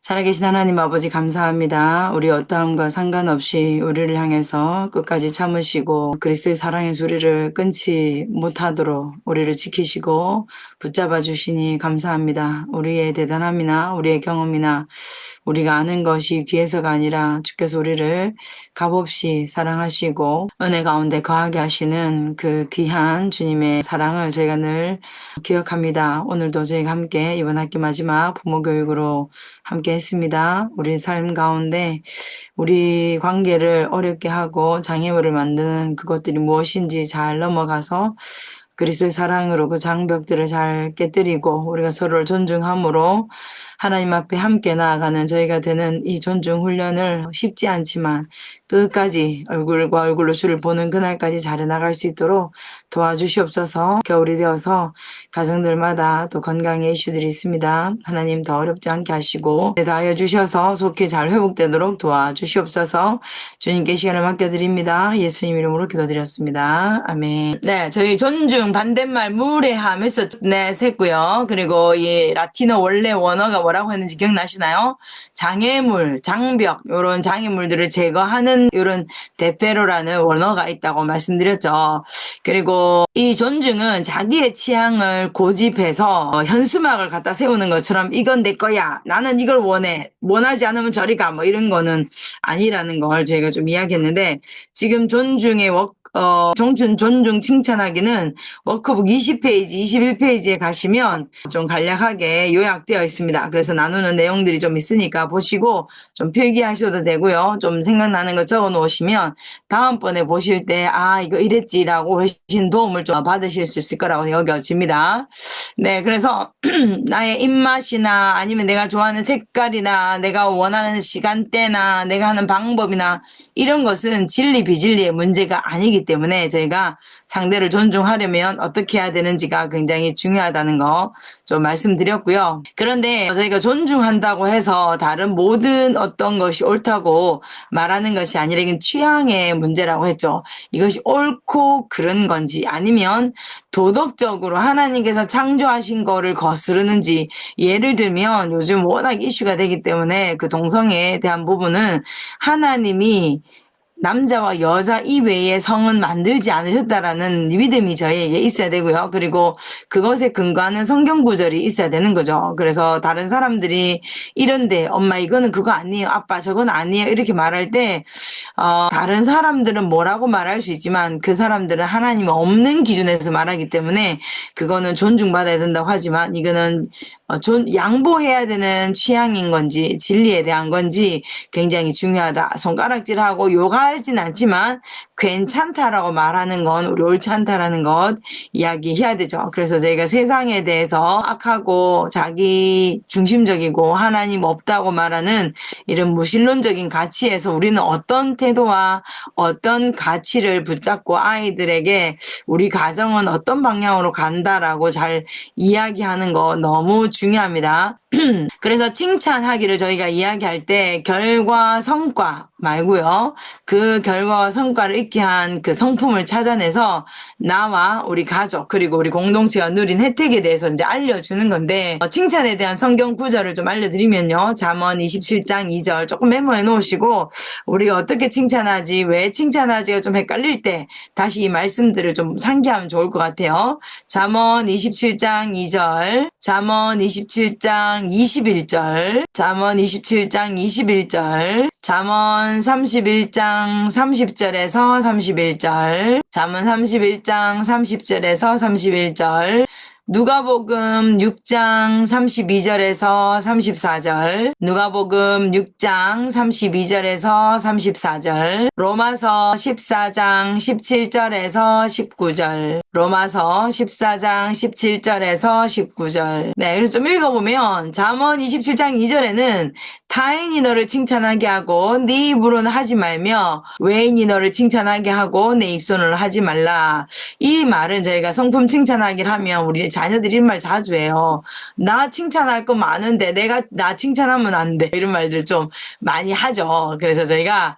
살아계신 하나님 아버지 감사합니다. 우리 어떠함과 상관없이 우리를 향해서 끝까지 참으시고 그리스도의 사랑의 소리를 끊지 못하도록 우리를 지키시고 붙잡아 주시니 감사합니다. 우리의 대단함이나 우리의 경험이나 우리가 아는 것이 귀해서가 아니라 주께서 우리를 값없이 사랑하시고 은혜 가운데 거하게 하시는 그 귀한 주님의 사랑을 저희가 늘 기억합니다. 오늘도 저희가 함께 이번 학기 마지막 부모 교육으로 함께 했습니다. 우리 삶 가운데 우리 관계를 어렵게 하고 장애물을 만드는 그것들이 무엇인지 잘 넘어가서 그리스도의 사랑으로 그 장벽들을 잘 깨뜨리고 우리가 서로를 존중함으로 하나님 앞에 함께 나아가는 저희가 되는 이 존중 훈련을 쉽지 않지만 끝까지 얼굴과 얼굴로 주를 보는 그날까지 잘 해나갈 수 있도록 도와주시옵소서. 겨울이 되어서 가정들마다 또 건강의 이슈들이 있습니다. 하나님 더 어렵지 않게 하시고 다하여 주셔서 속히 잘 회복되도록 도와주시옵소서. 주님께 시간을 맡겨드립니다. 예수님 이름으로 기도드렸습니다. 아멘. 네, 저희 존중 반대말 무례함 했고요. 그리고 이 라틴어 원래 원어가 뭐라고 했는지 기억나시나요? 장애물, 장벽 이런 장애물들을 제거하는 이런 데페로라는 원어가 있다고 말씀드렸죠. 그리고 이 존중은 자기의 취향을 고집해서 현수막을 갖다 세우는 것처럼 이건 내 거야. 나는 이걸 원해. 원하지 않으면 저리 가. 뭐 이런 거는 아니라는 걸 저희가 좀 이야기했는데 지금 존중의 존중 칭찬하기는 워크북 20페이지, 21페이지에 가시면 좀 간략하게 요약되어 있습니다. 그래서 나누는 내용들이 좀 있으니까 보시고 좀 필기하셔도 되고요. 좀 생각나는 거 적어 놓으시면 다음번에 보실 때 이거 이랬지라고 하신 도움을 좀 받으실 수 있을 거라고 여겨집니다. 네, 그래서 나의 입맛이나 아니면 내가 좋아하는 색깔이나 내가 원하는 시간대나 내가 하는 방법이나 이런 것은 진리 비진리의 문제가 아니기 때문에 저희가 상대를 존중하려면 어떻게 해야 되는지가 굉장히 중요하다는 거 좀 말씀드렸고요. 그런데 저희가 존중한다고 해서 다른 모든 어떤 것이 옳다고 말하는 것이 아니라 이건 취향의 문제라고 했죠. 이것이 옳고 그른 건지 아니면 도덕적으로 하나님께서 창조하신 거를 거스르는지 예를 들면 요즘 워낙 이슈가 되기 때문에 그 동성애에 대한 부분은 하나님이 남자와 여자 이외의 성은 만들지 않으셨다라는 믿음이 저희에게 있어야 되고요. 그리고 그것에 근거하는 성경 구절이 있어야 되는 거죠. 그래서 다른 사람들이 이런데 엄마 이거는 그거 아니에요. 아빠 저건 아니에요. 이렇게 말할 때 다른 사람들은 뭐라고 말할 수 있지만 그 사람들은 하나님 없는 기준에서 말하기 때문에 그거는 존중받아야 된다고 하지만 이거는 양보해야 되는 취향인 건지 진리에 대한 건지 굉장히 중요하다. 손가락질하고 욕하진 않지만 괜찮다라고 말하는 건 우리 옳지 않다라는 것 이야기해야 되죠. 그래서 저희가 세상에 대해서 악하고 자기 중심적이고 하나님 없다고 말하는 이런 무신론적인 가치에서 우리는 어떤 태도와 어떤 가치를 붙잡고 아이들에게 우리 가정은 어떤 방향으로 간다라고 잘 이야기하는 거 너무 중요합니다. 그래서 칭찬하기를 저희가 이야기할 때 결과 성과 말고요. 그 결과와 성과를 있게 한 그 성품을 찾아내서 나와 우리 가족 그리고 우리 공동체가 누린 혜택에 대해서 이제 알려주는 건데 칭찬에 대한 성경 구절을 좀 알려드리면요. 잠언 27장 2절 조금 메모해 놓으시고 우리가 어떻게 칭찬하지 왜 칭찬하지가 좀 헷갈릴 때 다시 이 말씀들을 좀 상기하면 좋을 것 같아요. 잠언 27장 2절 잠언 27장 21절 잠언 27장 21절 잠언 31장 30절에서 31절 잠언 31장 30절에서 31절 누가복음 6장 32절에서 34절 누가복음 6장 32절에서 34절 로마서 14장 17절에서 19절 로마서 14장 17절에서 19절 네, 그래서 좀 읽어보면 잠언 27장 2절에는 타인이 너를 칭찬하게 하고 네 입으로는 하지 말며 외인이 너를 칭찬하게 하고 내 입손으로 하지 말라. 이 말은 저희가 성품 칭찬하기를 하면 우리 자녀들이 이런 말 자주 해요. 나 칭찬할 거 많은데 내가 나 칭찬하면 안 돼. 이런 말들 좀 많이 하죠. 그래서 저희가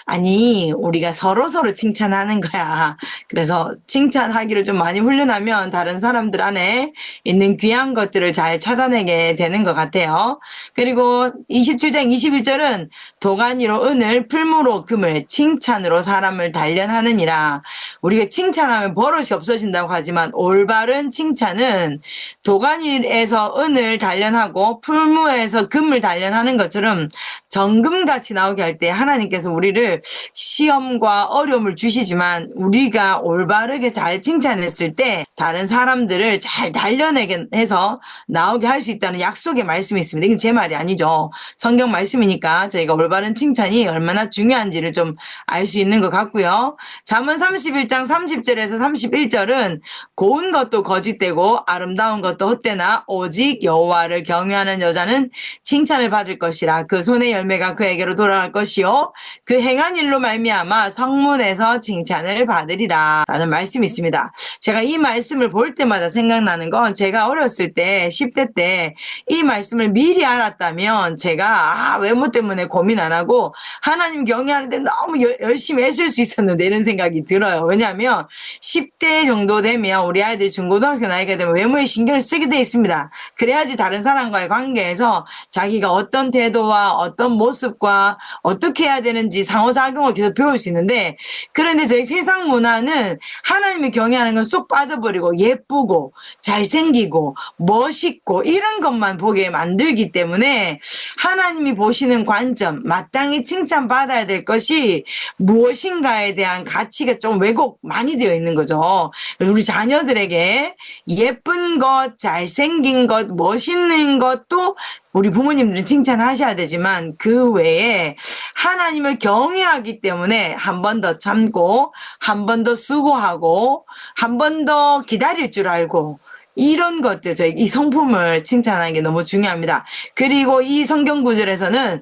아니 우리가 서로서로 칭찬하는 거야. 그래서 칭찬하기를 좀 많이 훈련하면 다른 사람들 안에 있는 귀한 것들을 잘 찾아내게 되는 것 같아요. 그리고 27장 21절은 도가니로 은을 풀무로 금을 칭찬으로 사람을 단련하느니라. 우리가 칭찬하면 버릇이 없어진다고 하지만 올바른 칭찬은 도가니에서 은을 단련하고 풀무에서 금을 단련하는 것처럼 정금같이 나오게 할 때 하나님께서 우리를 시험과 어려움을 주시지만 우리가 올바르게 잘 칭찬했을 때 다른 사람들을 잘 단련하게 해서 나오게 할 수 있다는 약속의 말씀이 있습니다. 이건 제 말이 아니죠. 성경 말씀이니까 저희가 올바른 칭찬이 얼마나 중요한지를 좀 알 수 있는 것 같고요. 잠언 31장 30절에서 31절은 고운 것도 거짓되고 아름다운 것도 헛되나 오직 여호와를 경외하는 여자는 칭찬을 받을 것이라. 그 손의 열매가 그에게로 돌아갈 것이요 그 행한 일로 말미암아 성문에서 칭찬을 받으리라 라는 말씀이 있습니다. 제가 이 말씀을 볼 때마다 생각나는 건 제가 어렸을 때 10대 때 이 말씀을 미리 알았다면 제가 외모 때문에 고민 안 하고 하나님 경외하는데 너무 열심히 했을 수 있었는데 이런 생각이 들어요. 왜냐하면 10대 정도 되면 우리 아이들이 중고등학교 나이가 되면 외모에 신경을 쓰게 돼 있습니다. 그래야지 다른 사람과의 관계에서 자기가 어떤 태도와 어떤 모습과 어떻게 해야 되는지 상호작용을 계속 배울 수 있는데 그런데 저희 세상 문화는 하나님을 경외하는 건 쏙 빠져버리고 예쁘고 잘생기고 멋있고 이런 것만 보게 만들기 때문에 하나님이 보시는 관점 마땅히 칭찬받아야 될 것이 무엇인가에 대한 가치가 좀 왜곡 많이 되어 있는 거죠. 우리 자녀들에게 예쁜 것, 잘생긴 것, 멋있는 것도 우리 부모님들은 칭찬하셔야 되지만 그 외에 하나님을 경외하기 때문에 한 번 더 참고 한 번 더 수고하고 한 번 더 기다릴 줄 알고 이런 것들 저희 이 성품을 칭찬하는 게 너무 중요합니다. 그리고 이 성경 구절에서는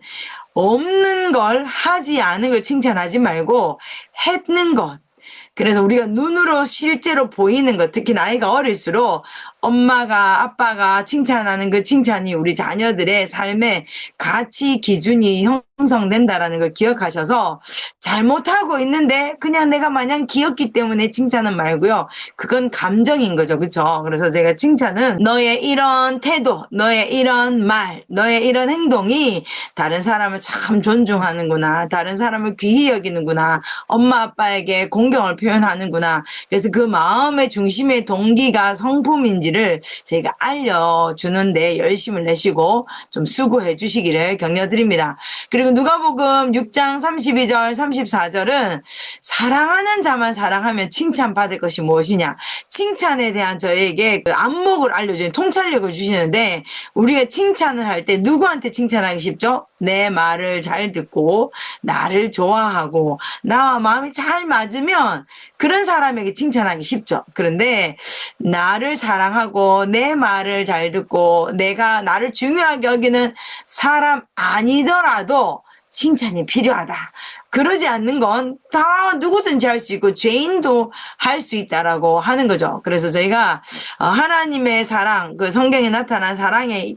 없는 걸 하지 않은 걸 칭찬하지 말고 했는 것. 그래서 우리가 눈으로 실제로 보이는 것, 특히 나이가 어릴수록 엄마가 아빠가 칭찬하는 그 칭찬이 우리 자녀들의 삶의 가치 기준이 형성된다라는 걸 기억하셔서 잘못하고 있는데 그냥 내가 마냥 귀엽기 때문에 칭찬은 말고요. 그건 감정인 거죠. 그렇죠? 그래서 제가 칭찬은 너의 이런 태도, 너의 이런 말, 너의 이런 행동이 다른 사람을 참 존중하는구나. 다른 사람을 귀히 여기는구나. 엄마 아빠에게 공경을 표현하는구나. 그래서 그 마음의 중심의 동기가 성품인지를 저희가 알려주는데 열심을 내시고 좀 수고해 주시기를 격려드립니다. 그리고 누가복음 6장 32절 34절은 사랑하는 자만 사랑하면 칭찬받을 것이 무엇이냐. 칭찬에 대한 저에게 그 안목을 알려주는 통찰력을 주시는데 우리가 칭찬을 할 때 누구한테 칭찬하기 쉽죠? 내 말을 잘 듣고 나를 좋아하고 나와 마음이 잘 맞으면 그런 사람에게 칭찬하기 쉽죠. 그런데 나를 사랑하고 내 말을 잘 듣고 내가 나를 중요하게 여기는 사람 아니더라도 칭찬이 필요하다. 그러지 않는 건 다 누구든지 할 수 있고 죄인도 할 수 있다라고 하는 거죠. 그래서 저희가 하나님의 사랑, 그 성경에 나타난 사랑에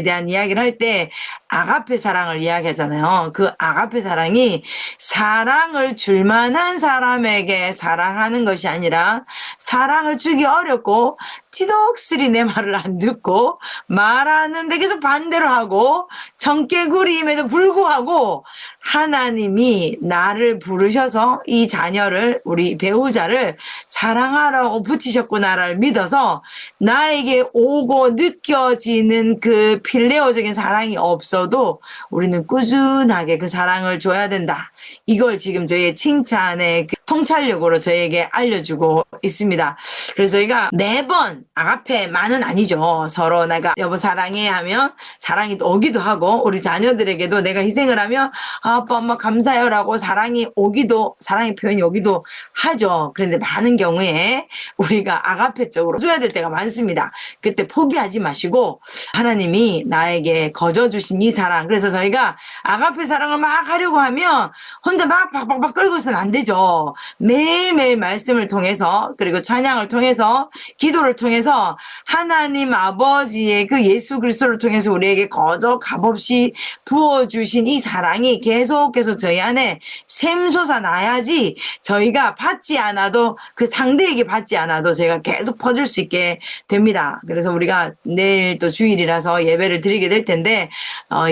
대한 이야기를 할 때 아가페 사랑을 이야기하잖아요. 그 아가페 사랑이 사랑을 줄 만한 사람에게 사랑하는 것이 아니라 사랑을 주기 어렵고 지독스리 내 말을 안 듣고 말하는데 계속 반대로 하고 청개구리임에도 불구하고 하나님이 나를 부르셔서 이 자녀를 우리 배우자를 사랑하라고 붙이셨구나를 믿어서 나에게 오고 느껴지는 그 필레오적인 사랑이 없어도 우리는 꾸준하게 그 사랑을 줘야 된다. 이걸 지금 저희의 칭찬의 그 통찰력으로 저희에게 알려주고 있습니다. 그래서 저희가 매번 아가페만은 아니죠. 서로 내가 여보 사랑해 하면 사랑이 오기도 하고 우리 자녀들에게도 내가 희생을 하면 아빠 엄마 감사해요 라고 사랑의 표현이 오기도 하죠. 그런데 많은 경우에 우리가 아가페 쪽으로 줘야 될 때가 많습니다. 그때 포기하지 마시고 하나님이 나에게 거저주신 이 사랑, 그래서 저희가 아가페 사랑을 막 하려고 하면 혼자 막 박박박 끌고서는 안 되죠. 매일매일 말씀을 통해서 그리고 찬양을 통해서 통해서, 기도를 통해서 하나님 아버지의 그 예수 그리스도를 통해서 우리에게 거저 값없이 부어주신 이 사랑이 계속 저희 안에 샘솟아 나야지 저희가 받지 않아도, 그 상대에게 받지 않아도 저희가 계속 퍼줄 수 있게 됩니다. 그래서 우리가 내일 또 주일이라서 예배를 드리게 될 텐데,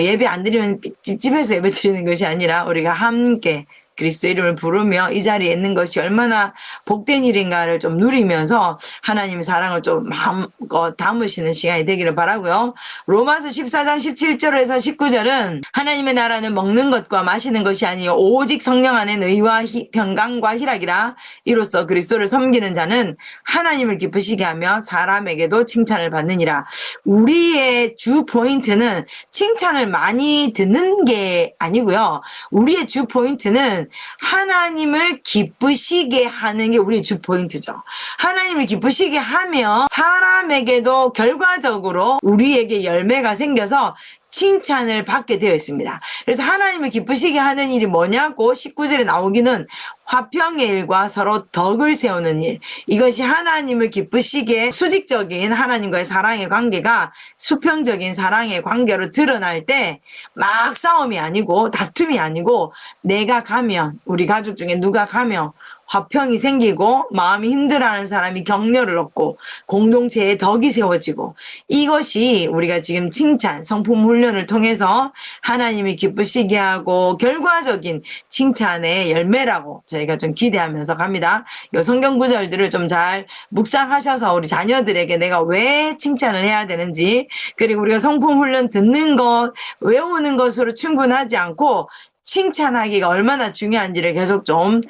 예배 안 드리면 집에서 예배 드리는 것이 아니라 우리가 함께 그리스도 이름을 부르며 이 자리에 있는 것이 얼마나 복된 일인가를 좀 누리면서 하나님의 사랑을 좀 마음껏 담으시는 시간이 되기를 바라고요. 로마서 14장 17절에서 19절은 하나님의 나라는 먹는 것과 마시는 것이 아니요 오직 성령 안에 의와 평강과 희락이라. 이로써 그리스도를 섬기는 자는 하나님을 기쁘시게 하며 사람에게도 칭찬을 받느니라. 우리의 주 포인트는 칭찬을 많이 듣는 게 아니고요. 우리의 주 포인트는 하나님을 기쁘시게 하는 게 우리의 주 포인트죠. 하나님을 기쁘시게 하면 사람에게도 결과적으로 우리에게 열매가 생겨서 칭찬을 받게 되어 있습니다. 그래서 하나님을 기쁘시게 하는 일이 뭐냐고 19절에 나오기는 화평의 일과 서로 덕을 세우는 일. 이것이 하나님을 기쁘시게 수직적인 하나님과의 사랑의 관계가 수평적인 사랑의 관계로 드러날 때 막 싸움이 아니고 다툼이 아니고, 내가 가면, 우리 가족 중에 누가 가면 화평이 생기고 마음이 힘들어하는 사람이 격려를 얻고 공동체의 덕이 세워지고, 이것이 우리가 지금 칭찬, 성품 훈련을 통해서 하나님이 기쁘시게 하고 결과적인 칭찬의 열매라고 저희가 좀 기대하면서 갑니다. 이 성경 구절들을 좀 잘 묵상하셔서 우리 자녀들에게 내가 왜 칭찬을 해야 되는지, 그리고 우리가 성품 훈련 듣는 것, 외우는 것으로 충분하지 않고 칭찬하기가 얼마나 중요한지를 계속 좀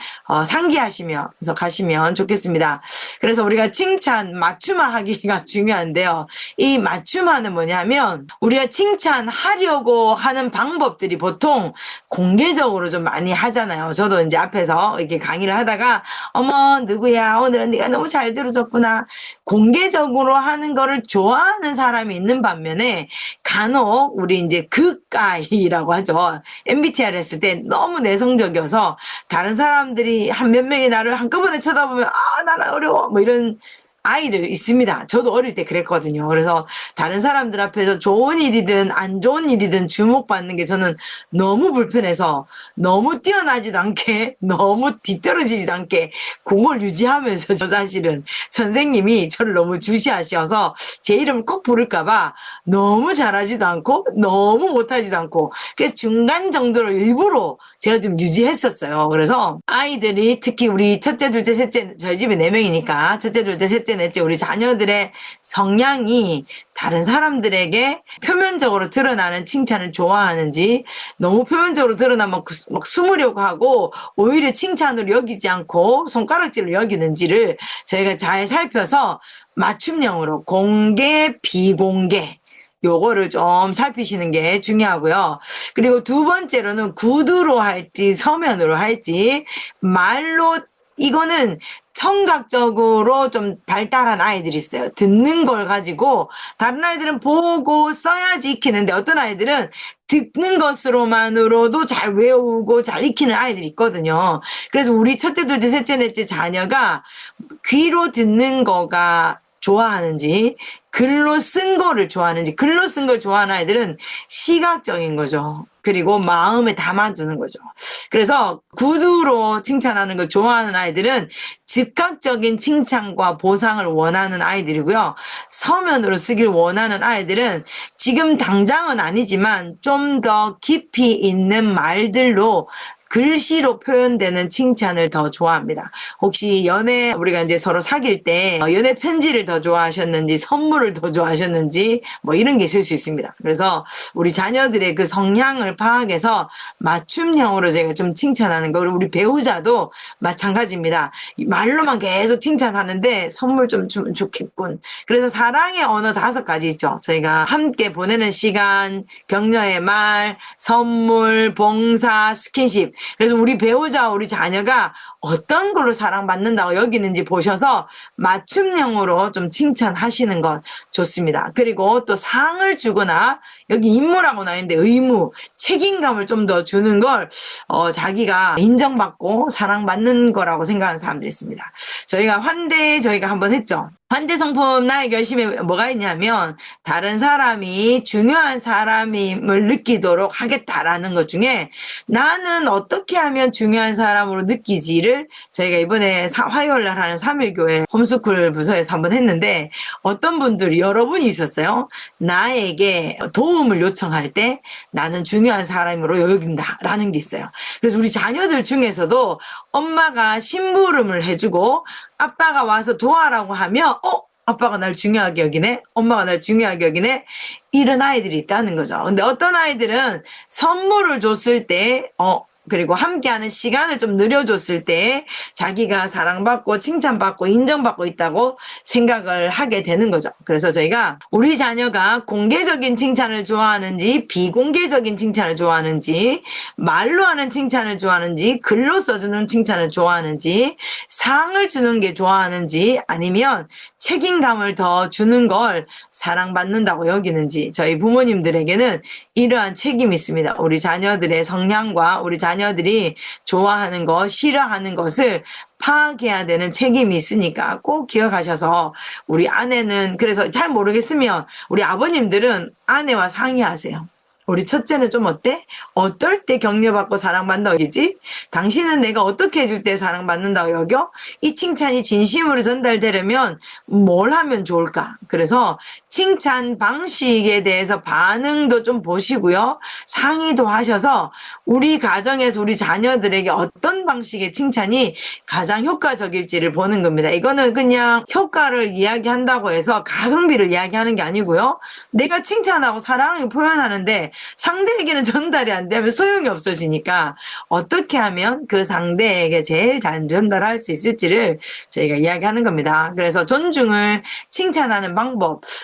상기하시면서 가시면 좋겠습니다. 그래서 우리가 칭찬 맞춤화하기가 중요한데요. 이 맞춤화는 뭐냐면, 우리가 칭찬하려고 하는 방법들이 보통 공개적으로 좀 많이 하잖아요. 저도 이제 앞에서 이렇게 강의를 하다가 어머 누구야 오늘은 네가 너무 잘 들어줬구나, 공개적으로 하는 거를 좋아하는 사람이 있는 반면에, 간혹 우리 이제 극가이라고 하죠. MBTI를 했을 때 너무 내성적이어서 다른 사람들이 한 몇 명이 나를 한꺼번에 쳐다보면 나는 어려워 뭐 이런 아이들 있습니다. 저도 어릴 때 그랬거든요. 그래서 다른 사람들 앞에서 좋은 일이든 안 좋은 일이든 주목받는 게 저는 너무 불편해서, 너무 뛰어나지도 않게 너무 뒤떨어지지도 않게 그걸 유지하면서, 저 사실은 선생님이 저를 너무 주시하셔서 제 이름을 꼭 부를까봐 너무 잘하지도 않고 너무 못하지도 않고, 그래서 중간 정도로 일부러 제가 좀 유지했었어요. 그래서 아이들이, 특히 우리 첫째, 둘째, 셋째, 저희 집에 4명이니까 첫째, 둘째, 셋째, 넷째 우리 자녀들의 성향이 다른 사람들에게 표면적으로 드러나는 칭찬을 좋아하는지, 너무 표면적으로 드러나면 막 숨으려고 하고 오히려 칭찬으로 여기지 않고 손가락질로 여기는지를 저희가 잘 살펴서 맞춤형으로 공개, 비공개 요거를 좀 살피시는 게 중요하고요. 그리고 두 번째로는 구두로 할지 서면으로 할지, 말로, 이거는 청각적으로 좀 발달한 아이들이 있어요. 듣는 걸 가지고 다른 아이들은 보고 써야지 익히는데, 어떤 아이들은 듣는 것으로만으로도 잘 외우고 잘 익히는 아이들이 있거든요. 그래서 우리 첫째, 둘째, 셋째, 넷째 자녀가 귀로 듣는 거가 좋아하는지 글로 쓴 거를 좋아하는지, 글로 쓴 걸 좋아하는 아이들은 시각적인 거죠. 그리고 마음에 담아두는 거죠. 그래서 구두로 칭찬하는 걸 좋아하는 아이들은 즉각적인 칭찬과 보상을 원하는 아이들이고요. 서면으로 쓰길 원하는 아이들은 지금 당장은 아니지만 좀 더 깊이 있는 말들로 글씨로 표현되는 칭찬을 더 좋아합니다. 혹시 우리가 이제 서로 사귈 때 연애 편지를 더 좋아하셨는지 선물을 더 좋아하셨는지 뭐 이런 게 있을 수 있습니다. 그래서 우리 자녀들의 그 성향을 파악해서 맞춤형으로 제가 좀 칭찬하는 거, 우리 배우자도 마찬가지입니다. 말로만 계속 칭찬하는데 선물 좀 주면 좋겠군. 그래서 사랑의 언어 5가지 있죠. 저희가 함께 보내는 시간, 격려의 말, 선물, 봉사, 스킨십. 그래서 우리 배우자와 우리 자녀가 어떤 걸로 사랑받는다고 여기는지 보셔서 맞춤형으로 좀 칭찬하시는 것 좋습니다. 그리고 또 상을 주거나 여기 임무라고 나와 있는데 의무, 책임감을 좀 더 주는 걸 자기가 인정받고 사랑받는 거라고 생각하는 사람들이 있습니다. 저희가 환대 한번 했죠. 환대 성품 나의 결심에 뭐가 있냐면 다른 사람이 중요한 사람임을 느끼도록 하겠다라는 것 중에 나는 어떻게 하면 중요한 사람으로 느끼지를 저희가 이번에 화요일 날 하는 3일교회 홈스쿨 부서에서 한번 했는데 어떤 분들이 여러분이 있었어요. 나에게 도움을 요청할 때 나는 중요한 사람으로 여긴다라는 게 있어요. 그래서 우리 자녀들 중에서도 엄마가 심부름을 해주고 아빠가 와서 도와라고 하면 아빠가 날 중요하게 여기네? 엄마가 날 중요하게 여기네? 이런 아이들이 있다는 거죠. 근데 어떤 아이들은 선물을 줬을 때, 그리고 함께하는 시간을 좀 늘려줬을 때 자기가 사랑받고 칭찬받고 인정받고 있다고 생각을 하게 되는 거죠. 그래서 저희가 우리 자녀가 공개적인 칭찬을 좋아하는지 비공개적인 칭찬을 좋아하는지 말로 하는 칭찬을 좋아하는지 글로 써주는 칭찬을 좋아하는지 상을 주는 게 좋아하는지 아니면 책임감을 더 주는 걸 사랑받는다고 여기는지 저희 부모님들에게는 이러한 책임이 있습니다. 우리 자녀들의 성향과 우리 자녀들이 좋아하는 것, 싫어하는 것을 파악해야 되는 책임이 있으니까 꼭 기억하셔서 우리 아내는 그래서 잘 모르겠으면 우리 아버님들은 아내와 상의하세요. 우리 첫째는 좀 어때? 어떨 때 격려받고 사랑받는다고 여기지? 당신은 내가 어떻게 해줄 때 사랑받는다고 여겨? 이 칭찬이 진심으로 전달되려면 뭘 하면 좋을까? 그래서 칭찬 방식에 대해서 반응도 좀 보시고요. 상의도 하셔서 우리 가정에서 우리 자녀들에게 어떤 방식의 칭찬이 가장 효과적일지를 보는 겁니다. 이거는 그냥 효과를 이야기한다고 해서 가성비를 이야기하는 게 아니고요. 내가 칭찬하고 사랑을 표현하는데 상대에게는 전달이 안 되면 소용이 없어지니까 어떻게 하면 그 상대에게 제일 잘 전달할 수 있을지를 저희가 이야기하는 겁니다. 그래서 존중을 칭찬하는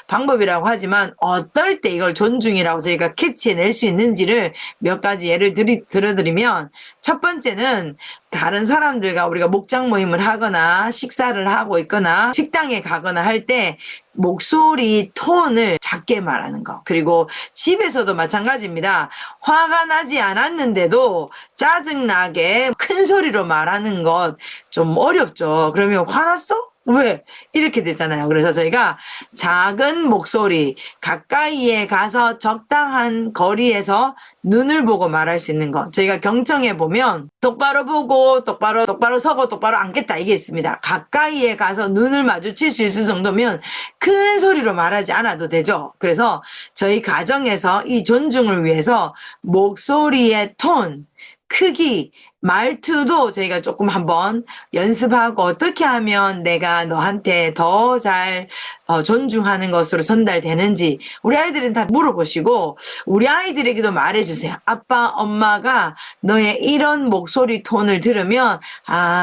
방법이라고 하지만 어떨 때 이걸 존중이라고 저희가 캐치해낼 수 있는지를 몇 가지 예를 들어드리면 첫 번째는 다른 사람들과 우리가 목장 모임을 하거나 식사를 하고 있거나 식당에 가거나 할 때 목소리 톤을 작게 말하는 거. 그리고 집에서도 마찬가지입니다. 화가 나지 않았는데도 짜증나게 큰 소리로 말하는 것 좀 어렵죠. 그러면 화났어? 왜? 이렇게 되잖아요. 그래서 저희가 작은 목소리, 가까이에 가서 적당한 거리에서 눈을 보고 말할 수 있는 것. 저희가 경청해 보면 똑바로 보고 똑바로 서고 똑바로 앉겠다 이게 있습니다. 가까이에 가서 눈을 마주칠 수 있을 정도면 큰 소리로 말하지 않아도 되죠. 그래서 저희 가정에서 이 존중을 위해서 목소리의 톤, 크기, 말투도 저희가 조금 한번 연습하고 어떻게 하면 내가 너한테 더 잘 존중하는 것으로 전달되는지 우리 아이들은 다 물어보시고 우리 아이들에게도 말해주세요. 아빠, 엄마가 너의 이런 목소리 톤을 들으면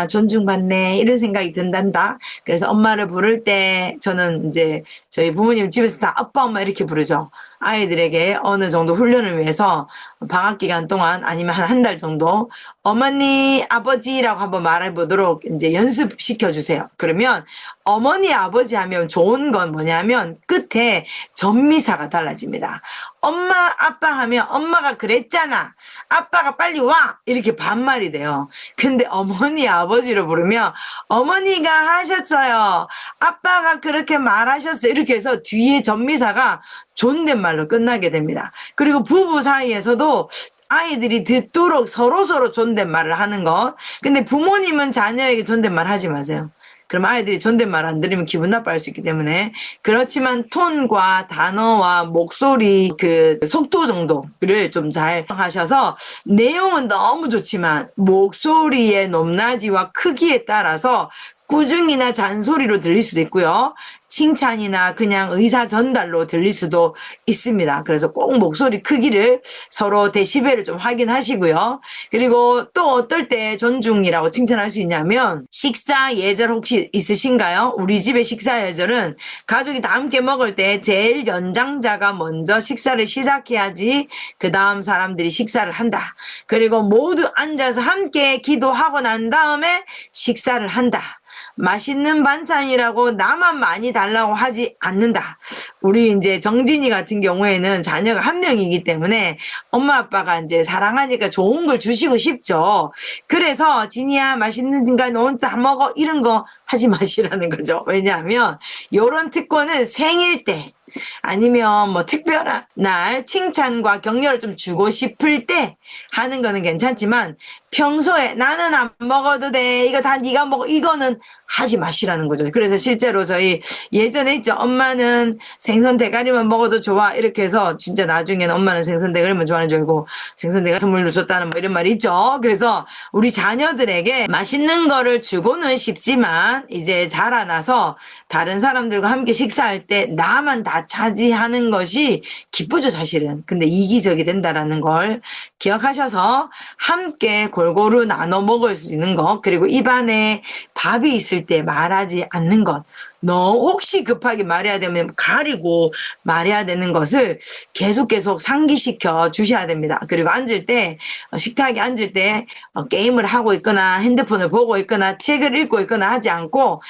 존중받네 이런 생각이 든단다. 그래서 엄마를 부를 때 저는 이제 저희 부모님 집에서 다 아빠, 엄마 이렇게 부르죠. 아이들에게 어느 정도 훈련을 위해서 방학 기간 동안 아니면 한 달 정도 어머니, 아버지라고 한번 말해보도록 이제 연습시켜 주세요. 그러면 어머니, 아버지 하면 좋은 건 뭐냐면 끝에 전미사가 달라집니다. 엄마, 아빠 하면 엄마가 그랬잖아. 아빠가 빨리 와. 이렇게 반말이 돼요. 근데 어머니, 아버지로 부르면 어머니가 하셨어요. 아빠가 그렇게 말하셨어요. 이렇게 해서 뒤에 전미사가 존댓말로 끝나게 됩니다. 그리고 부부 사이에서도 아이들이 듣도록 서로서로 존댓말을 하는 것. 근데 부모님은 자녀에게 존댓말 하지 마세요. 그럼 아이들이 존댓말 안 들으면 기분 나빠할 수 있기 때문에. 그렇지만 톤과 단어와 목소리 그 속도 정도를 좀 잘 하셔서 내용은 너무 좋지만 목소리의 높낮이와 크기에 따라서 꾸중이나 잔소리로 들릴 수도 있고요. 칭찬이나 그냥 의사 전달로 들릴 수도 있습니다. 그래서 꼭 목소리 크기를 서로 데시벨을 좀 확인하시고요. 그리고 또 어떨 때 존중이라고 칭찬할 수 있냐면 식사 예절 혹시 있으신가요? 우리 집의 식사 예절은 가족이 다 함께 먹을 때 제일 연장자가 먼저 식사를 시작해야지 그 다음 사람들이 식사를 한다. 그리고 모두 앉아서 함께 기도하고 난 다음에 식사를 한다. 맛있는 반찬이라고 나만 많이 달라고 하지 않는다. 우리 이제 정진이 같은 경우에는 자녀가 한 명이기 때문에 엄마 아빠가 이제 사랑하니까 좋은 걸 주시고 싶죠. 그래서 진이야 맛있는 거 너 혼자 먹어 이런 거 하지 마시라는 거죠. 왜냐하면 이런 특권은 생일 때 아니면 뭐 특별한 날 칭찬과 격려를 좀 주고 싶을 때 하는 거는 괜찮지만 평소에 나는 안 먹어도 돼 이거 다 네가 먹어 이거는 하지 마시라는 거죠. 그래서 실제로 저희 예전에 있죠. 엄마는 생선 대가리만 먹어도 좋아 이렇게 해서 진짜 나중에는 엄마는 생선 대가리만 좋아하는 줄 알고 생선 대가리 선물로 줬다는 뭐 이런 말이 있죠. 그래서 우리 자녀들에게 맛있는 거를 주고는 싶지만 이제 자라나서 다른 사람들과 함께 식사할 때 나만 다 차지하는 것이 기쁘죠 사실은. 근데 이기적이 된다라는 걸 기억하셔서 함께 골고루 나눠 먹을 수 있는 것 그리고 입안에 밥이 있을 때 말하지 않는 것 너 혹시 급하게 말해야 되면 가리고 말해야 되는 것을 계속 상기시켜 주셔야 됩니다. 그리고 앉을 때 식탁에 앉을 때 게임을 하고 있거나 핸드폰을 보고 있거나 책을 읽고 있거나 하지 않고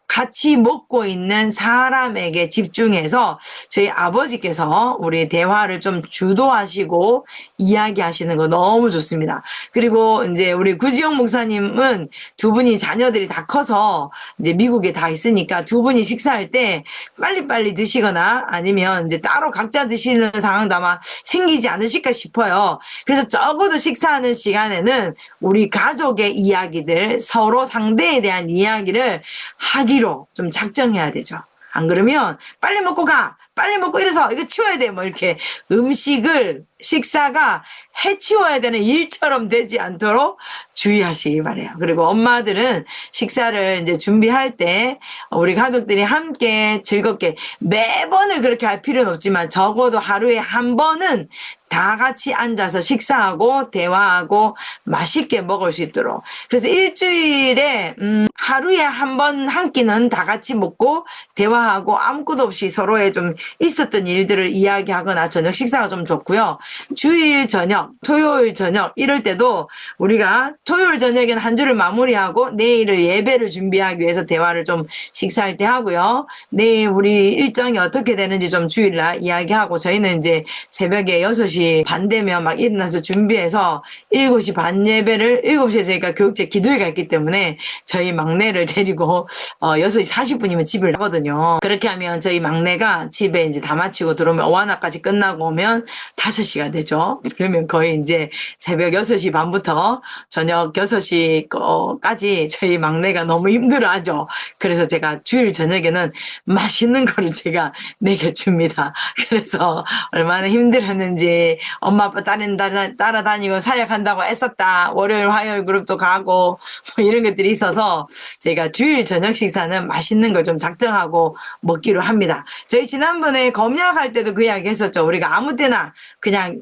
같이 먹고 있는 사람에게 집중해서 저희 아버지께서 우리 대화를 좀 주도하시고 이야기하시는 거 너무 좋습니다. 그리고 이제 우리 구지영 목사님은 두 분이 자녀들이 다 커서 이제 미국에 다 있으니까 두 분이 식사할 때 빨리빨리 드시거나 아니면 이제 따로 각자 드시는 상황도 아마 생기지 않으실까 싶어요. 그래서 적어도 식사하는 시간에는 우리 가족의 이야기들 서로 상대에 대한 이야기를 하기로 좀 작정해야 되죠. 안 그러면 빨리 먹고 가 빨리 먹고 이래서 이거 치워야 돼 뭐 이렇게 음식을 식사가 해치워야 되는 일처럼 되지 않도록 주의하시기 바래요. 그리고 엄마들은 식사를 이제 준비할 때 우리 가족들이 함께 즐겁게 매번을 그렇게 할 필요는 없지만 적어도 하루에 한 번은 다 같이 앉아서 식사하고 대화하고 맛있게 먹을 수 있도록 그래서 일주일에 하루에 한 번 한 끼는 다 같이 먹고 대화하고 아무것도 없이 서로의 좀 있었던 일들을 이야기하거나 저녁 식사가 좀 좋고요. 주일 저녁, 토요일 저녁 이럴 때도 우리가 토요일 저녁에는 한 주를 마무리하고 내일을 예배를 준비하기 위해서 대화를 좀 식사할 때 하고요. 내일 우리 일정이 어떻게 되는지 좀 주일날 이야기하고 저희는 이제 새벽에 6시 반 되면 막 일어나서 준비해서 7시 반 예배를 7시에 저희가 교육제 기도회가 있기 때문에 저희 막내를 데리고 6시 40분이면 집을 나거든요. 그렇게 하면 저희 막내가 집에 이제 다 마치고 들어오면 어와나까지 끝나고 오면 5시가 되죠. 그러면 거의 이제 새벽 6시 반부터 저녁 6시까지 저희 막내가 너무 힘들어하죠. 그래서 제가 주일 저녁에는 맛있는 거를 제가 먹여줍니다. 그래서 얼마나 힘들었는지 엄마 아빠 따라다니고 사역한다고 애썼다. 월요일 화요일 그룹도 가고 뭐 이런 것들이 있어서 저희가 주일 저녁 식사는 맛있는 걸 좀 작정하고 먹기로 합니다. 저희 지난번에 검약할 때도 그 이야기 했었죠. 우리가 아무 때나 그냥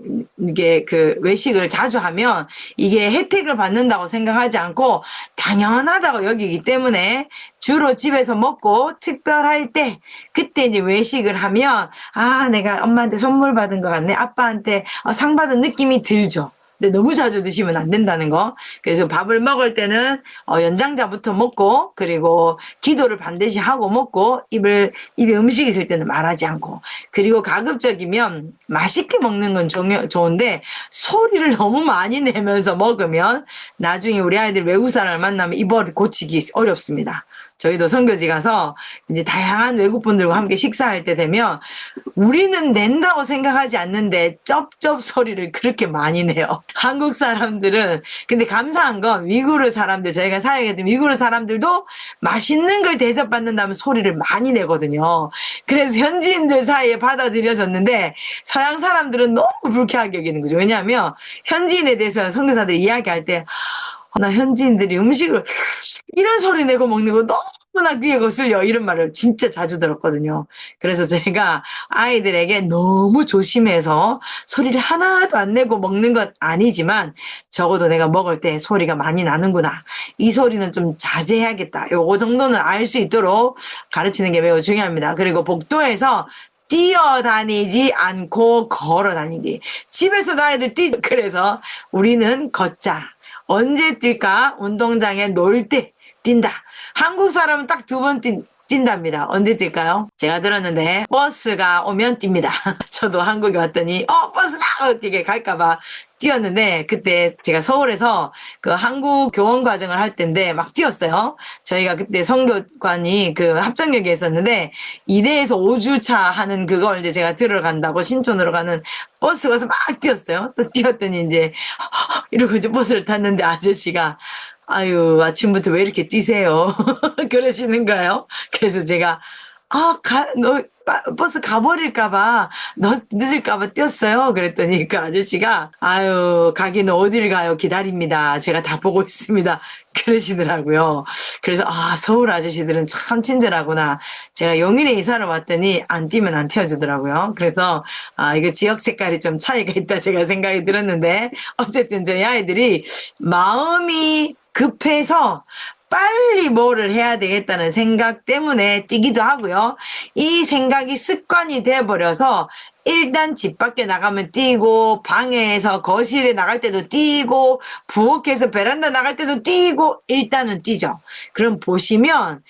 이게 그 외식을 자주 하면 이게 혜택을 받는다고 생각하지 않고 당연하다고 여기기 때문에 주로 집에서 먹고 특별할 때 그때 이제 외식을 하면 아 내가 엄마한테 선물 받은 것 같네 아빠한테 상 받은 느낌이 들죠. 근데 너무 자주 드시면 안 된다는 거. 그래서 밥을 먹을 때는 연장자부터 먹고 그리고 기도를 반드시 하고 먹고 입에 음식이 있을 때는 말하지 않고 그리고 가급적이면 맛있게 먹는 건 좋은데 소리를 너무 많이 내면서 먹으면 나중에 우리 아이들 외국 사람을 만나면 입을 고치기 어렵습니다. 저희도 선교지 가서 이제 다양한 외국분들과 함께 식사할 때 되면 우리는 낸다고 생각하지 않는데 쩝쩝 소리를 그렇게 많이 내요. 한국 사람들은 근데 감사한 건 위구르 사람들 저희가 사역했던 위구르 사람들도 맛있는 걸 대접받는다면 소리를 많이 내거든요. 그래서 현지인들 사이에 받아들여졌는데 서양 사람들은 너무 불쾌하게 여기는 거죠. 왜냐하면 현지인에 대해서 선교사들이 이야기할 때 나 현지인들이 음식을 이런 소리 내고 먹는 거 너무 너무나 귀에 거슬려 이런 말을 진짜 자주 들었거든요. 그래서 제가 아이들에게 너무 조심해서 소리를 하나도 안 내고 먹는 건 아니지만 적어도 내가 먹을 때 소리가 많이 나는구나. 이 소리는 좀 자제해야겠다. 요거 정도는 알 수 있도록 가르치는 게 매우 중요합니다. 그리고 복도에서 뛰어다니지 않고 걸어 다니기. 집에서도 아이들 그래서 우리는 걷자. 언제 뛸까? 운동장에 놀 때 뛴다. 한국 사람은 딱 두 번 뛴답니다. 언제 뛸까요? 제가 들었는데 버스가 오면 뜁니다. 저도 한국에 왔더니 버스다! 이렇게 갈까봐 뛰었는데 그때 제가 서울에서 그 한국 교원 과정을 할 때인데 막 뛰었어요. 저희가 그때 선교관이 그 합정역에 있었는데 2대에서 5주차 하는 그걸 이제 제가 들어간다고 신촌으로 가는 버스 가서 막 뛰었어요. 또 뛰었더니 이제 이러고 이제 버스를 탔는데 아저씨가 아유, 아침부터 왜 이렇게 뛰세요? 그러시는 거예요. 그래서 제가, 너, 버스 가버릴까봐, 너 늦을까봐 뛰었어요. 그랬더니 그 아저씨가, 아유, 가기는 어딜 가요? 기다립니다. 제가 다 보고 있습니다. 그러시더라고요. 그래서, 서울 아저씨들은 참 친절하구나. 제가 용인에 이사를 왔더니 안 뛰면 안 태워주더라고요. 그래서, 이거 지역 색깔이 좀 차이가 있다 제가 생각이 들었는데, 어쨌든 저희 아이들이 마음이 급해서 빨리 뭐를 해야 되겠다는 생각 때문에 뛰기도 하고요. 이 생각이 습관이 돼버려서 일단 집 밖에 나가면 뛰고 방에서 거실에 나갈 때도 뛰고 부엌에서 베란다 나갈 때도 뛰고 일단은 뛰죠. 그럼 보시면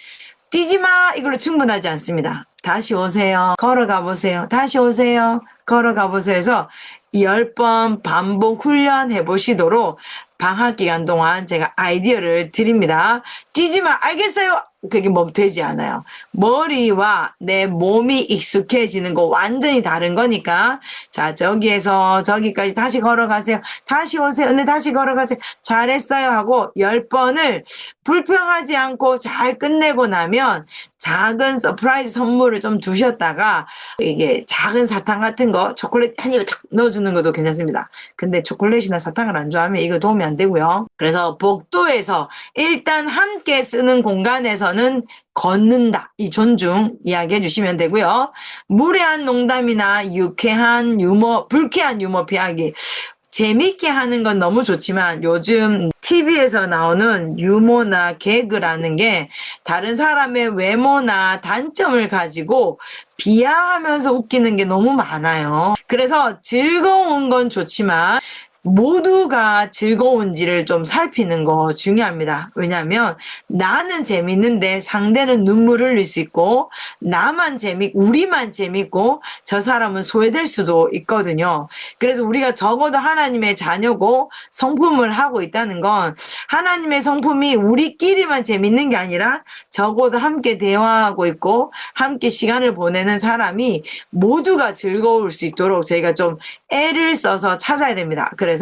뛰지 마 이걸로 충분하지 않습니다. 다시 오세요. 걸어가 보세요. 다시 오세요. 걸어가 보세요 해서 10번 반복 훈련해 보시도록 방학 기간 동안 제가 아이디어를 드립니다. 뛰지 마 알겠어요? 그게 뭐 되지 않아요. 머리와 내 몸이 익숙해지는 거 완전히 다른 거니까 자 저기에서 저기까지 다시 걸어가세요. 다시 오세요. 네 다시 걸어가세요. 잘했어요 하고 10번을 불평하지 않고 잘 끝내고 나면 작은 서프라이즈 선물을 좀 두셨다가 이게 작은 사탕 같은 거 초콜릿 한 입을 탁 넣어주는 것도 괜찮습니다. 근데 초콜릿이나 사탕을 안 좋아하면 이거 도움이 안 되고요. 그래서 복도에서 일단 함께 쓰는 공간에서는 걷는다. 이 존중 이야기해 주시면 되고요. 무례한 농담이나 유쾌한 유머, 불쾌한 유머 피하기. 재밌게 하는 건 너무 좋지만 요즘 TV에서 나오는 유머나 개그라는 게 다른 사람의 외모나 단점을 가지고 비하하면서 웃기는 게 너무 많아요. 그래서 즐거운 건 좋지만 모두가 즐거운지를 좀 살피는 거 중요합니다. 왜냐하면 나는 재밌는데 상대는 눈물을 흘릴 수 있고 우리만 재밌고 저 사람은 소외될 수도 있거든요. 그래서 우리가 적어도 하나님의 자녀고 성품을 하고 있다는 건 하나님의 성품이 우리끼리만 재밌는 게 아니라 적어도 함께 대화하고 있고 함께 시간을 보내는 사람이 모두가 즐거울 수 있도록 저희가 좀 애를 써서 찾아야 됩니다. 그래서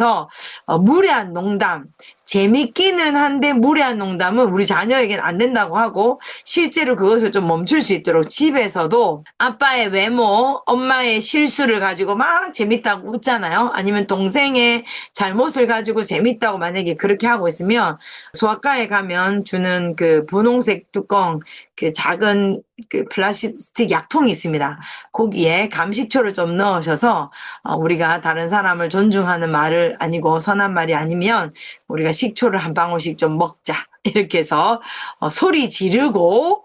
무례한 농담 재밌기는 한데 무례한 농담은 우리 자녀에게는 안 된다고 하고 실제로 그것을 좀 멈출 수 있도록 집에서도 아빠의 외모, 엄마의 실수를 가지고 막 재밌다고 웃잖아요. 아니면 동생의 잘못을 가지고 재밌다고 만약에 그렇게 하고 있으면 소아과에 가면 주는 그 분홍색 뚜껑 그 작은 그 플라스틱 약통이 있습니다. 거기에 감식초를 좀 넣으셔서 우리가 다른 사람을 존중하는 말을 아니고 선한 말이 아니면 우리가 식초를 한 방울씩 좀 먹자. 이렇게 해서 소리 지르고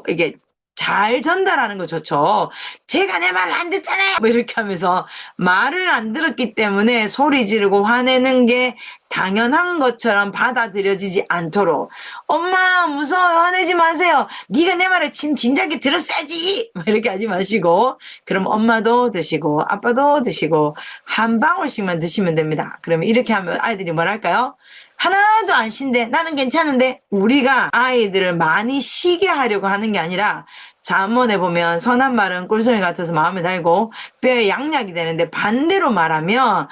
이게 잘 전달하는 거 좋죠. 제가 내 말을 안 듣잖아요. 뭐 이렇게 하면서 말을 안 들었기 때문에 소리 지르고 화내는 게 당연한 것처럼 받아들여지지 않도록 엄마 무서워 화내지 마세요. 네가 내 말을 진작에 들었어야지. 뭐 이렇게 하지 마시고 그럼 엄마도 드시고 아빠도 드시고 한 방울씩만 드시면 됩니다. 그러면 이렇게 하면 아이들이 뭐랄까요? 하나도 안 쉰데 나는 괜찮은데 우리가 아이들을 많이 쉬게 하려고 하는 게 아니라 잠언에 보면 선한 말은 꿀송이 같아서 마음에 달고 뼈에 양약이 되는데 반대로 말하면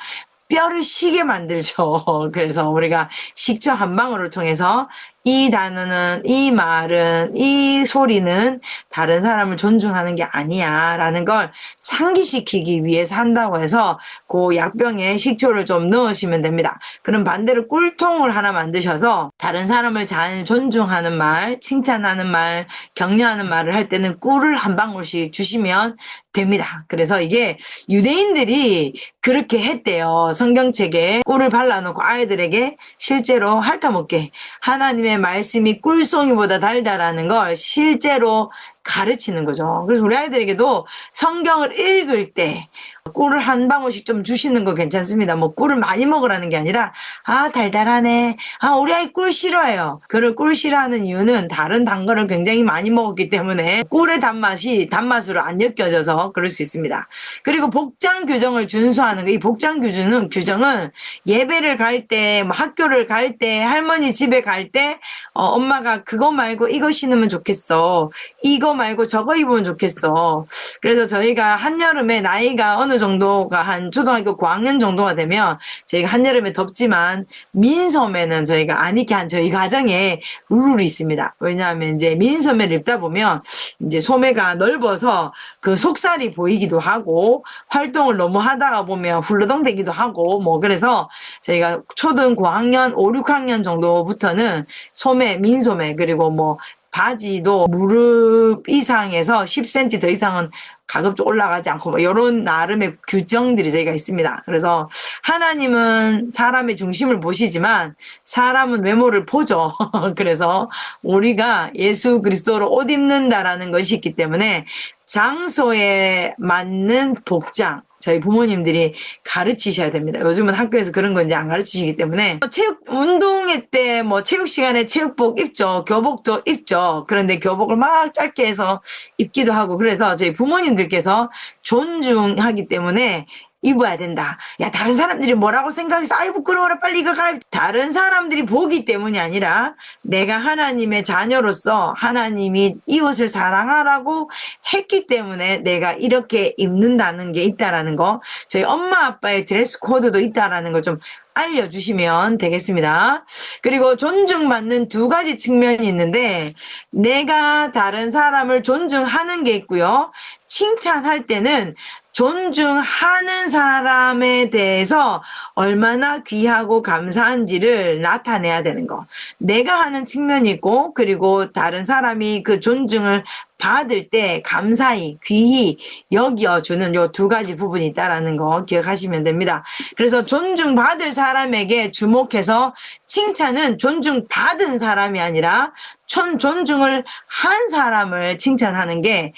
뼈를 쉬게 만들죠. 그래서 우리가 식초 한 방울을 통해서 이 단어는, 이 말은, 이 소리는 다른 사람을 존중하는 게 아니야 라는 걸 상기시키기 위해서 한다고 해서 그 약병에 식초를 좀 넣으시면 됩니다. 그럼 반대로 꿀통을 하나 만드셔서 다른 사람을 잘 존중하는 말, 칭찬하는 말, 격려하는 말을 할 때는 꿀을 한 방울씩 주시면 됩니다. 그래서 이게 유대인들이 그렇게 했대요. 성경책에 꿀을 발라놓고 아이들에게 실제로 핥아먹게 하나님의 말씀이 꿀송이보다 달다라는 걸 실제로 가르치는 거죠. 그래서 우리 아이들에게도 성경을 읽을 때 꿀을 한 방울씩 좀 주시는 거 괜찮습니다. 뭐 꿀을 많이 먹으라는 게 아니라 달달하네. 우리 아이 꿀 싫어해요. 그를 꿀 싫어하는 이유는 다른 단 거를 굉장히 많이 먹었기 때문에 꿀의 단맛이 단맛으로 안 엮여져서 그럴 수 있습니다. 그리고 복장 규정을 준수하는 거. 이 복장 규정은 예배를 갈 때, 뭐 학교를 갈 때, 할머니 집에 갈 때 엄마가 그거 말고 이거 신으면 좋겠어. 이거 말고 저거 입으면 좋겠어. 그래서 저희가 한여름에 나이가 어느 정도가 한 초등학교 고학년 정도가 되면 저희가 한여름에 덥지만 민소매는 저희가 안 입게 한 저희 가정에 룰이 있습니다. 왜냐하면 이제 민소매를 입다 보면 이제 소매가 넓어서 그 속살이 보이기도 하고 활동을 너무 하다가 보면 훌러덩 되기도 하고 뭐 그래서 저희가 초등 고학년 5, 6학년 정도부터는 소매, 민소매 그리고 뭐 바지도 무릎 이상에서 10cm 더 이상은 가급적 올라가지 않고 뭐 이런 나름의 규정들이 저희가 있습니다. 그래서 하나님은 사람의 중심을 보시지만 사람은 외모를 보죠. 그래서 우리가 예수 그리스도로 옷 입는다라는 것이 있기 때문에 장소에 맞는 복장 저희 부모님들이 가르치셔야 됩니다. 요즘은 학교에서 그런 거 이제 안 가르치시기 때문에 운동회 때 뭐 체육 시간에 체육복 입죠. 교복도 입죠. 그런데 교복을 막 짧게 해서 입기도 하고 그래서 저희 부모님들께서 존중하기 때문에 입어야 된다. 야, 다른 사람들이 뭐라고 생각해서 아이 부끄러워라 빨리 이거 갈아입. 다른 사람들이 보기 때문이 아니라 내가 하나님의 자녀로서 하나님이 이 옷을 사랑하라고 했기 때문에 내가 이렇게 입는다는 게 있다라는 거 저희 엄마 아빠의 드레스 코드도 있다라는 걸 좀 알려주시면 되겠습니다. 그리고 존중받는 두 가지 측면이 있는데 내가 다른 사람을 존중하는 게 있고요. 칭찬할 때는 존중하는 사람에 대해서 얼마나 귀하고 감사한지를 나타내야 되는 거. 내가 하는 측면이 있고 그리고 다른 사람이 그 존중을 받을 때 감사히 귀히 여겨주는 요 두 가지 부분이 있다라는 거 기억하시면 됩니다. 그래서 존중받을 사람에게 주목해서 칭찬은 존중받은 사람이 아니라 존중을 한 사람을 칭찬하는 게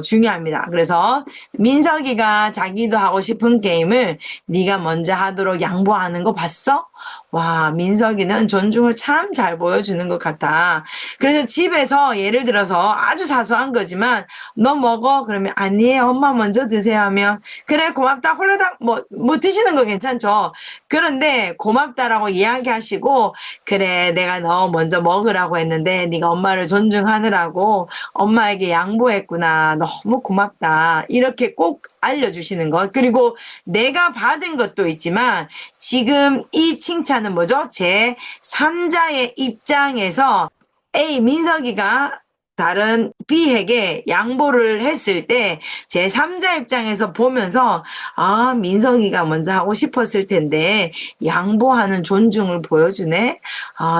중요합니다. 그래서 민석이가 자기도 하고 싶은 게임을 네가 먼저 하도록 양보하는 거 봤어? 와, 민석이는 존중을 참 잘 보여주는 것 같아. 그래서 집에서 예를 들어서 아주 사소한 거지만 너 먹어? 그러면 아니에요. 엄마 먼저 드세요 하면 그래 고맙다. 홀라당 뭐 드시는 거 괜찮죠. 그런데 고맙다라고 이야기하시고 그래 내가 너 먼저 먹으라고 했는데 네가 엄마를 존중하느라고 엄마에게 양보했구나. 너무 고맙다. 이렇게 꼭 알려주시는 것. 그리고 내가 받은 것도 있지만 지금 이 칭찬은 뭐죠? 제 3자의 입장에서 A 민석이가 다른 B에게 양보를 했을 때 제3자 입장에서 보면서 민석이가 먼저 하고 싶었을 텐데 양보하는 존중을 보여주네.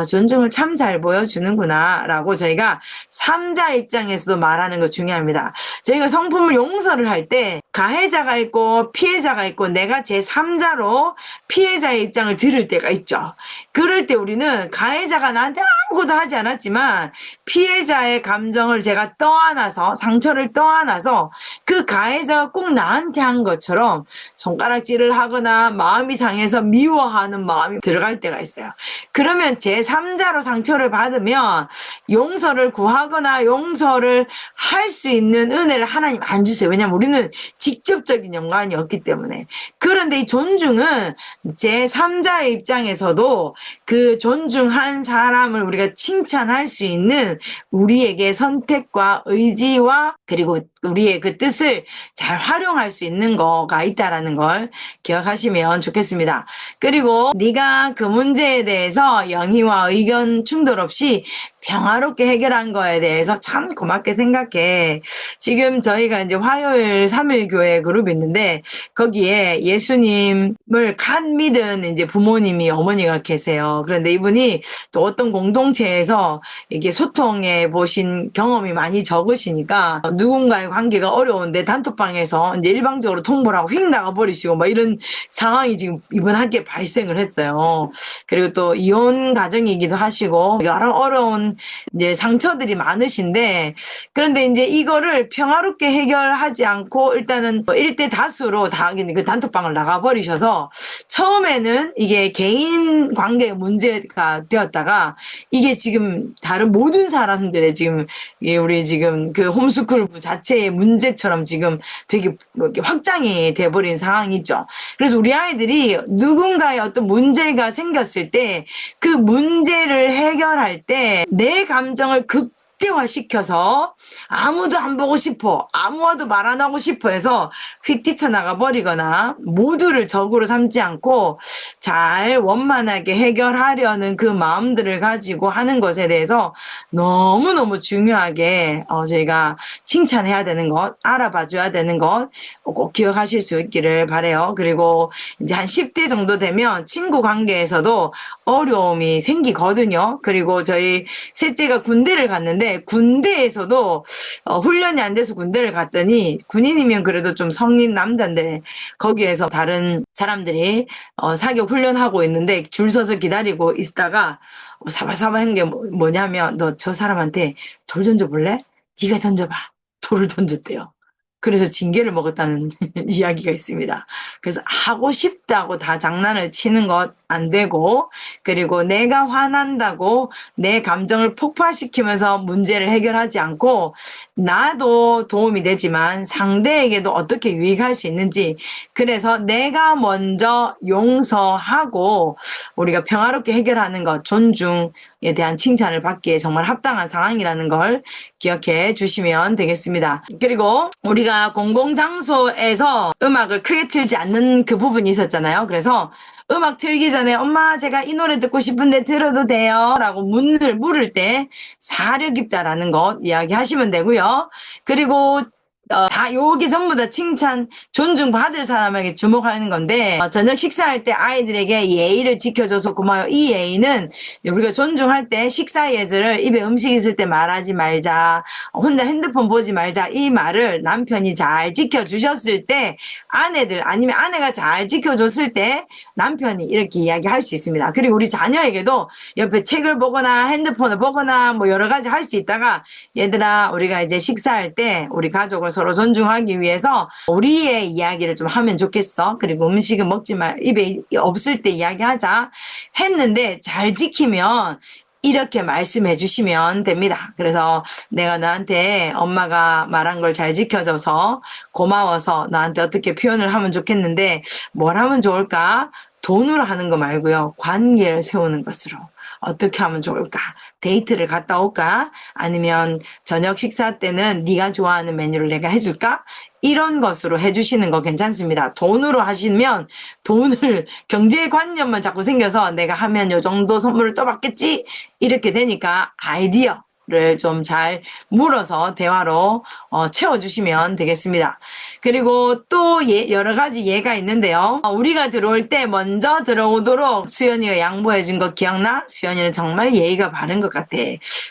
존중을 참 잘 보여주는구나 라고 저희가 3자 입장에서도 말하는 거 중요합니다. 저희가 성품을 용서를 할 때 가해자가 있고 피해자가 있고 내가 제3자로 피해자의 입장을 들을 때가 있죠. 그럴 때 우리는 가해자가 나한테 아무것도 하지 않았지만 피해자의 감정을 제가 떠안아서 상처를 떠안아서 그 가해자가 꼭 나한테 한 것처럼 손가락질을 하거나 마음이 상해서 미워하는 마음이 들어갈 때가 있어요. 그러면 제3자로 상처를 받으면 용서를 구하거나 용서를 할 수 있는 은혜를 하나님 안 주세요. 왜냐하면 우리는 직접적인 연관이 없기 때문에. 그런데 이 존중은 제3자의 입장에서도 그 존중한 사람을 우리가 칭찬할 수 있는 우리에게 선택과 의지와 그리고 우리의 그 뜻을 잘 활용할 수 있는 거가 있다라는 걸 기억하시면 좋겠습니다. 그리고 네가 그 문제에 대해서 영희와 의견 충돌 없이 평화롭게 해결한 거에 대해서 참 고맙게 생각해. 지금 저희가 이제 화요일 3일 교회 그룹이 있는데 거기에 예수님을 간 믿은 이제 부모님이 어머니가 계세요. 그런데 이분이 또 어떤 공동체에서 이게 소통해 보신 경험이 많이 적으시니까 누군가의 관계가 어려운데 단톡방에서 이제 일방적으로 통보를 하고 휙 나가버리시고 막 이런 상황이 지금 이번 학기에 발생을 했어요. 그리고 또 이혼 가정이기도 하시고 여러 어려운 이제 상처들이 많으신데 그런데 이제 이거를 평화롭게 해결하지 않고 일단은 1대 다수로 다 그 단톡방을 나가버리셔서 처음에는 이게 개인 관계 문제가 되었다가 이게 지금 다른 모든 사람들의 지금 우리 지금 그 홈스쿨 자체의 문제처럼 지금 되게 확장이 돼버린 상황이죠. 그래서 우리 아이들이 누군가의 어떤 문제가 생겼을 때 그 문제를 해결할 때 내 감정을 극대화시켜서 아무도 안 보고 싶어, 아무와도 말 안 하고 싶어 해서 휙 뛰쳐나가 버리거나 모두를 적으로 삼지 않고 잘 원만하게 해결하려는 그 마음들을 가지고 하는 것에 대해서 너무너무 중요하게 저희가 칭찬해야 되는 것, 알아봐 줘야 되는 것 꼭 기억하실 수 있기를 바라요. 그리고 이제 한 10대 정도 되면 친구 관계에서도 어려움이 생기거든요. 그리고 저희 셋째가 군대를 갔는데 군대에서도 훈련이 안 돼서 군대를 갔더니 군인이면 그래도 좀 성인 남자인데 거기에서 다른 사람들이 사격 훈련하고 있는데 줄 서서 기다리고 있다가 사바사바한 게 뭐냐면 너 저 사람한테 돌 던져볼래? 네가 던져봐. 돌을 던졌대요. 그래서 징계를 먹었다는 이야기가 있습니다. 그래서 하고 싶다고 다 장난을 치는 것 안 되고 그리고 내가 화난다고 내 감정을 폭발시키면서 문제를 해결하지 않고 나도 도움이 되지만 상대에게도 어떻게 유익할 수 있는지 그래서 내가 먼저 용서하고 우리가 평화롭게 해결하는 것 존중에 대한 칭찬을 받기에 정말 합당한 상황이라는 걸 기억해 주시면 되겠습니다. 그리고 우리가 공공장소에서 음악을 크게 틀지 않는 그 부분이 있었잖아요. 그래서 음악 틀기 전에 엄마 제가 이 노래 듣고 싶은데 들어도 돼요? 라고 물을 때 사려 깊다라는 것 이야기하시면 되고요. 그리고 다 요게 전부 다 칭찬 존중받을 사람에게 주목하는 건데 저녁 식사할 때 아이들에게 예의를 지켜줘서 고마워요. 이 예의는 우리가 존중할 때 식사 예절을 입에 음식 있을 때 말하지 말자 혼자 핸드폰 보지 말자 이 말을 남편이 잘 지켜주셨을 때 아내들 아니면 아내가 잘 지켜줬을 때 남편이 이렇게 이야기할 수 있습니다. 그리고 우리 자녀에게도 옆에 책을 보거나 핸드폰을 보거나 뭐 여러 가지 할 수 있다가 얘들아 우리가 이제 식사할 때 우리 가족을 서로 존중하기 위해서 우리의 이야기를 좀 하면 좋겠어. 그리고 음식은 먹지 말, 입에 없을 때 이야기하자 했는데 잘 지키면 이렇게 말씀해 주시면 됩니다. 그래서 내가 너한테 엄마가 말한 걸 잘 지켜줘서 고마워서 너한테 어떻게 표현을 하면 좋겠는데 뭘 하면 좋을까? 돈으로 하는 거 말고요. 관계를 세우는 것으로. 어떻게 하면 좋을까? 데이트를 갔다 올까? 아니면 저녁 식사 때는 네가 좋아하는 메뉴를 내가 해줄까? 이런 것으로 해주시는 거 괜찮습니다. 돈으로 하시면 돈을 경제관념만 자꾸 생겨서 내가 하면 요 정도 선물을 또 받겠지? 이렇게 되니까 아이디어를 좀 잘 물어서 대화로 채워주시면 되겠습니다. 그리고 또 여러 가지 예가 있는데요. 우리가 들어올 때 먼저 들어오도록 수연이가 양보해 준 거 기억나? 수연이는 정말 예의가 바른 것 같아.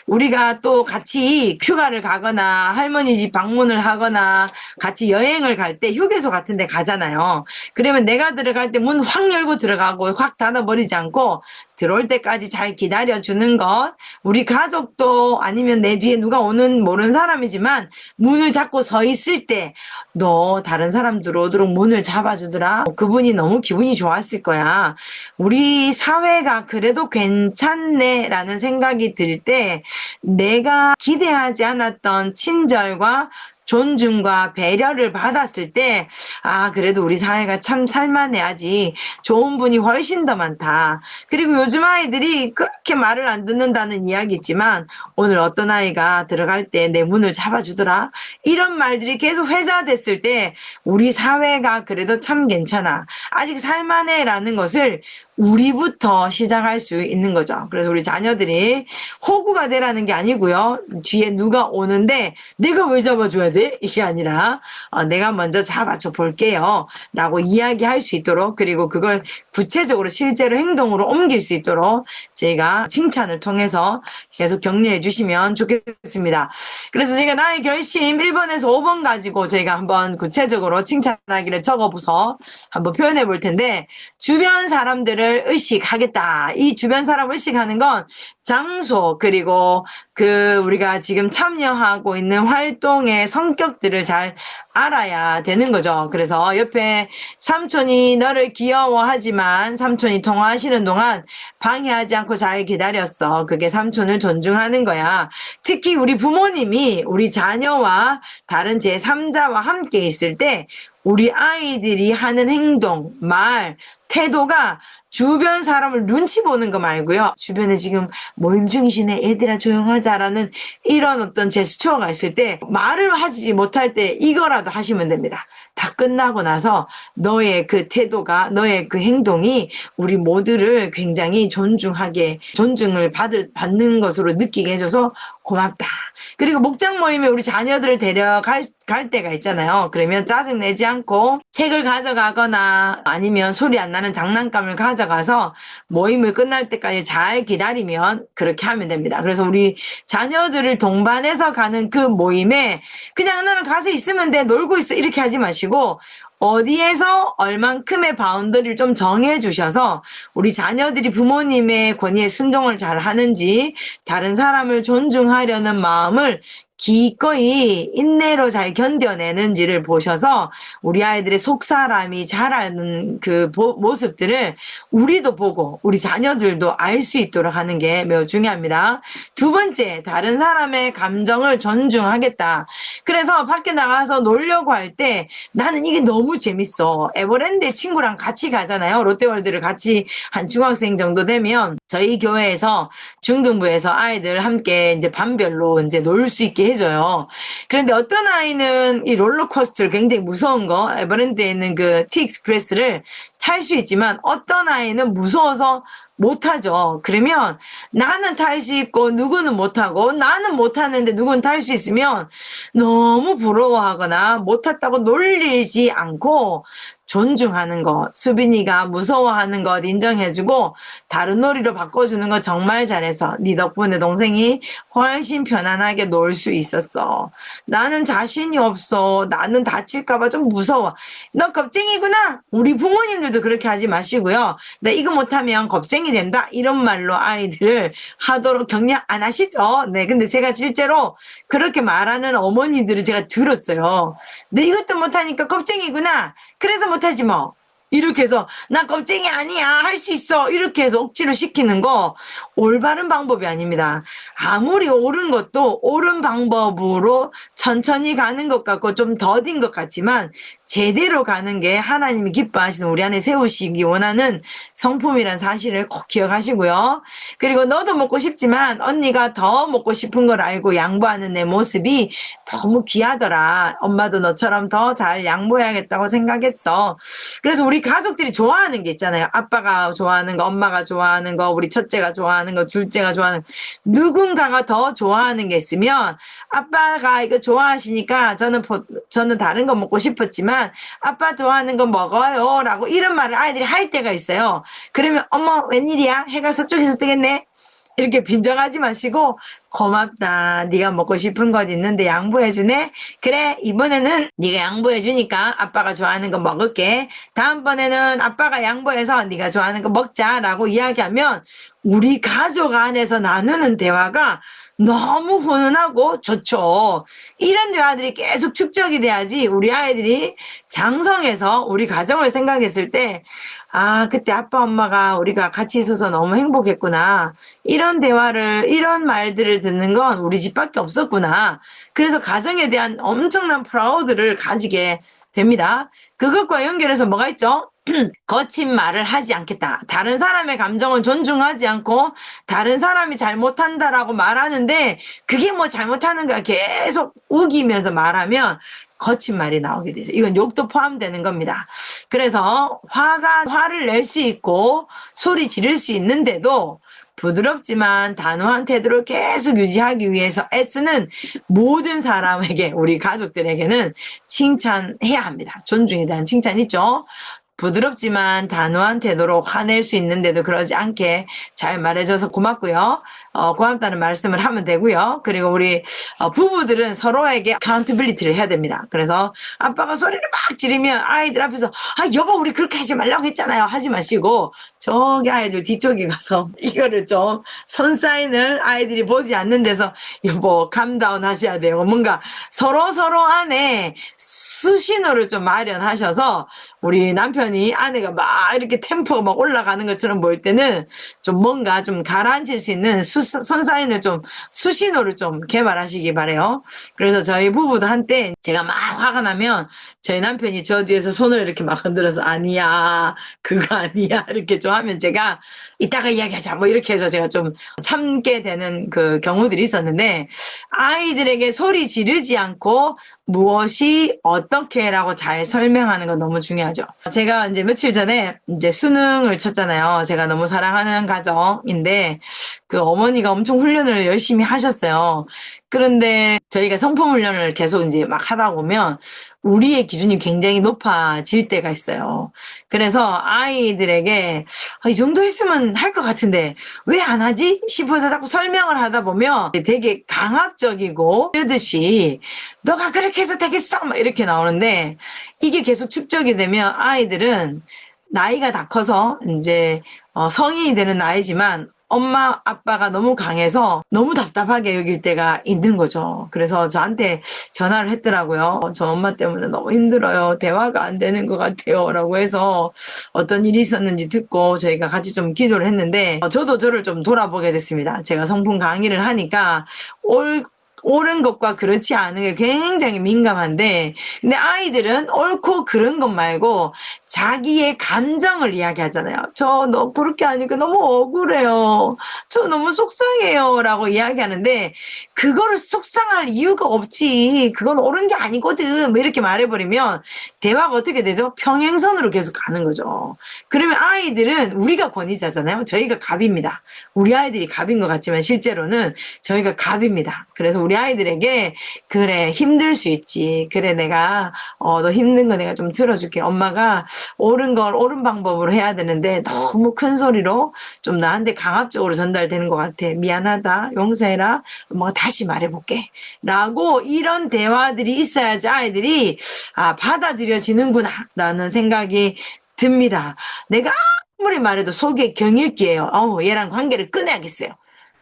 우리가 또 같이 휴가를 가거나 할머니 집 방문을 하거나 같이 여행을 갈 때 휴게소 같은 데 가잖아요. 그러면 내가 들어갈 때 문 확 열고 들어가고 확 닫아버리지 않고 들어올 때까지 잘 기다려주는 것. 우리 가족도 아니면 내 뒤에 누가 오는 모르는 사람이지만 문을 잡고 서 있을 때 너 다른 사람 들어오도록 문을 잡아주더라. 그분이 너무 기분이 좋았을 거야. 우리 사회가 그래도 괜찮네 라는 생각이 들 때 내가 기대하지 않았던 친절과 존중과 배려를 받았을 때 아, 그래도 우리 사회가 참 살만해. 아직 좋은 분이 훨씬 더 많다. 그리고 요즘 아이들이 그렇게 말을 안 듣는다는 이야기 있지만 오늘 어떤 아이가 들어갈 때 내 문을 잡아주더라. 이런 말들이 계속 회자됐을 때 우리 사회가 그래도 참 괜찮아. 아직 살만해라는 것을 우리부터 시작할 수 있는 거죠. 그래서 우리 자녀들이 호구가 되라는 게 아니고요. 뒤에 누가 오는데 내가 왜 잡아줘야 돼? 이게 아니라 내가 먼저 잡아줘 볼게요. 라고 이야기할 수 있도록, 그리고 그걸 구체적으로 실제로 행동으로 옮길 수 있도록 제가 칭찬을 통해서 계속 격려해 주시면 좋겠습니다. 그래서 제가 나의 결심 1번에서 5번 가지고 저희가 한번 구체적으로 칭찬하기를 적어보서 한번 표현해 볼 텐데, 주변 사람들을 의식하겠다. 이 주변 사람 의식하는 건 장소, 그리고 우리가 지금 참여하고 있는 활동의 성격들을 잘 알아야 되는 거죠. 그래서 옆에 삼촌이 너를 귀여워하지만 삼촌이 통화하시는 동안 방해하지 않고 잘 기다렸어. 그게 삼촌을 존중하는 거야. 특히 우리 부모님이 우리 자녀와 다른 제3자와 함께 있을 때 우리 아이들이 하는 행동, 말, 태도가 주변 사람을 눈치 보는 거 말고요. 주변에 지금 모임 중이시네. 애들아 조용하자라는 이런 어떤 제스처가 있을 때 말을 하지 못할 때 이거라도 하시면 됩니다. 다 끝나고 나서 너의 그 태도가, 너의 그 행동이 우리 모두를 굉장히 존중을 받는 것으로 느끼게 해줘서 고맙다. 그리고 목장 모임에 우리 자녀들을 데려갈 때가 있잖아요. 그러면 짜증내지 않고 책을 가져가거나 아니면 소리 안 나는 장난감을 가져가서 모임을 끝날 때까지 잘 기다리면 그렇게 하면 됩니다. 그래서 우리 자녀들을 동반해서 가는 그 모임에 그냥 너는 가서 있으면 돼, 놀고 있어, 이렇게 하지 마시고 어디에서 얼만큼의 바운더리를 좀 정해 주셔서 우리 자녀들이 부모님의 권위에 순종을 잘 하는지, 다른 사람을 존중하려는 마음을 기꺼이 인내로 잘 견뎌내는지를 보셔서 우리 아이들의 속사람이 자라는 그 모습들을 우리도 보고 우리 자녀들도 알 수 있도록 하는 게 매우 중요합니다. 두 번째, 다른 사람의 감정을 존중하겠다. 그래서 밖에 나가서 놀려고 할 때 나는 이게 너무 재밌어. 에버랜드 친구랑 같이 가잖아요. 롯데월드를 같이 한 중학생 정도 되면 저희 교회에서 중등부에서 아이들 함께 이제 반별로 이제 놀 수 있게 해줘요. 그런데 어떤 아이는 이 롤러코스터를 굉장히 무서운 거, 에버랜드에 있는 그 티익스프레스를 탈 수 있지만 어떤 아이는 무서워서 못하죠. 그러면 나는 탈 수 있고 누구는 못하고, 나는 못하는데 누구는 탈 수 있으면 너무 부러워하거나 못탔다고 놀리지 않고 존중하는 것, 수빈이가 무서워하는 것 인정해주고 다른 놀이로 바꿔주는 거 정말 잘해서 네 덕분에 동생이 훨씬 편안하게 놀 수 있었어. 나는 자신이 없어. 나는 다칠까봐 좀 무서워. 너 겁쟁이구나. 우리 부모님들도 그렇게 하지 마시고요. 나 이거 못하면 겁쟁이 된다, 이런 말로 아이들을 하도록 격려 안 하시죠. 네, 근데 제가 실제로 그렇게 말하는 어머니들을 제가 들었어요. 너 이것도 못하니까 겁쟁이구나. 그래서 못하지 뭐. 이렇게 해서 나 겁쟁이 아니야, 할 수 있어, 이렇게 해서 억지로 시키는 거 올바른 방법이 아닙니다. 아무리 옳은 것도 옳은 방법으로 천천히 가는 것 같고 좀 더딘 것 같지만 제대로 가는 게 하나님이 기뻐하시는, 우리 안에 세우시기 원하는 성품이란 사실을 꼭 기억하시고요. 그리고 너도 먹고 싶지만 언니가 더 먹고 싶은 걸 알고 양보하는 내 모습이 너무 귀하더라. 엄마도 너처럼 더 잘 양보해야겠다고 생각했어. 그래서 우리 가족들이 좋아하는 게 있잖아요. 아빠가 좋아하는 거, 엄마가 좋아하는 거, 우리 첫째가 좋아하는 거, 둘째가 좋아하는 거. 누군가가 더 좋아하는 게 있으면 아빠가 이거 좋아하시니까 저는 다른 거 먹고 싶었지만 아빠 좋아하는 거 먹어요 라고 이런 말을 아이들이 할 때가 있어요. 그러면 어머 웬일이야? 해가 서쪽에서 뜨겠네? 이렇게 빈정하지 마시고 고맙다. 네가 먹고 싶은 것 있는데 양보해주네. 그래, 이번에는 네가 양보해주니까 아빠가 좋아하는 거 먹을게. 다음번에는 아빠가 양보해서 네가 좋아하는 거 먹자라고 이야기하면 우리 가족 안에서 나누는 대화가 너무 훈훈하고 좋죠. 이런 대화들이 계속 축적이 돼야지 우리 아이들이 장성해서 우리 가정을 생각했을 때 아, 그때 아빠, 엄마가 우리가 같이 있어서 너무 행복했구나. 이런 말들을 듣는 건 우리 집밖에 없었구나. 그래서 가정에 대한 엄청난 프라우드를 가지게 됩니다. 그것과 연결해서 뭐가 있죠? 거친 말을 하지 않겠다. 다른 사람의 감정을 존중하지 않고 다른 사람이 잘못한다라고 말하는데 그게 뭐 잘못하는 거야 계속 우기면서 말하면 거친 말이 나오게 되죠. 이건 욕도 포함되는 겁니다. 그래서 화를 낼 수 있고 소리 지를 수 있는데도 부드럽지만 단호한 태도를 계속 유지하기 위해서 애쓰는 모든 사람에게, 우리 가족들에게는 칭찬해야 합니다. 존중에 대한 칭찬 있죠. 부드럽지만 단호한 태도로 화낼 수 있는데도 그러지 않게 잘 말해줘서 고맙고요. 고맙다는 말씀을 하면 되고요. 그리고 우리 부부들은 서로에게 accountability를 해야 됩니다. 그래서 아빠가 소리를 막 지르면 아이들 앞에서 아 여보 우리 그렇게 하지 말라고 했잖아요. 하지 마시고 저기 아이들 뒤쪽에 가서 이거를 좀 손사인을 아이들이 보지 않는 데서 여보 감다운 하셔야 돼요. 뭔가 서로 안에 수신호를 좀 마련하셔서 우리 남편이 아내가 막 이렇게 템포가 막 올라가는 것처럼 보일 때는 좀 뭔가 좀 가라앉힐 수 있는 손사인을 좀 수신호를 좀 개발하시기 바래요. 그래서 저희 부부도 한때 제가 막 화가 나면 저희 남편이 저 뒤에서 손을 이렇게 막 흔들어서 아니야 그거 아니야 이렇게 좀 하면 제가 이따가 이야기하자 뭐 이렇게 해서 제가 좀 참게 되는 그 경우들이 있었는데 아이들에게 소리 지르지 않고 무엇이 어떻게라고 잘 설명하는 건 너무 중요하죠. 제가 이제 며칠 전에 이제 수능을 쳤잖아요. 제가 너무 사랑하는 가정인데 그 어머니가 엄청 훈련을 열심히 하셨어요. 그런데 저희가 성품 훈련을 계속 이제 막 하다 보면 우리의 기준이 굉장히 높아질 때가 있어요. 그래서 아이들에게 이 정도 했으면 할 것 같은데 왜 안 하지? 싶어서 자꾸 설명을 하다 보면 되게 강압적이고 이러듯이 너가 그렇게 해서 되겠어! 막 이렇게 나오는데 이게 계속 축적이 되면 아이들은 나이가 다 커서 이제 성인이 되는 나이지만 엄마 아빠가 너무 강해서 너무 답답하게 여길 때가 있는 거죠. 그래서 저한테 전화를 했더라고요. 저 엄마 때문에 너무 힘들어요. 대화가 안 되는 것 같아요. 라고 해서 어떤 일이 있었는지 듣고 저희가 같이 좀 기도를 했는데 저도 저를 좀 돌아보게 됐습니다. 제가 성품 강의를 하니까 옳은 것과 그렇지 않은 게 굉장히 민감한데 근데 아이들은 옳고 그른 것 말고 자기의 감정을 이야기하잖아요. 저 너 그렇게 하니까 너무 억울해요. 저 너무 속상해요. 라고 이야기하는데 그거를 속상할 이유가 없지. 그건 옳은 게 아니거든. 뭐 이렇게 말해버리면 대화가 어떻게 되죠? 평행선으로 계속 가는 거죠. 그러면 아이들은 우리가 권위자잖아요. 저희가 갑입니다. 우리 아이들이 갑인 것 같지만 실제로는 저희가 갑입니다. 그래서 우리 아이들에게 그래 힘들 수 있지. 그래 내가 너 힘든 거 내가 좀 들어줄게. 엄마가 옳은 걸 옳은 방법으로 해야 되는데 너무 큰 소리로 좀 나한테 강압적으로 전달되는 것 같아. 미안하다. 용서해라. 엄마가 다시 말해볼게. 라고 이런 대화들이 있어야지 아이들이 받아들여지는구나 라는 생각이 듭니다. 내가 아무리 말해도 속에 경일기예요. 얘랑 관계를 끊어야겠어요.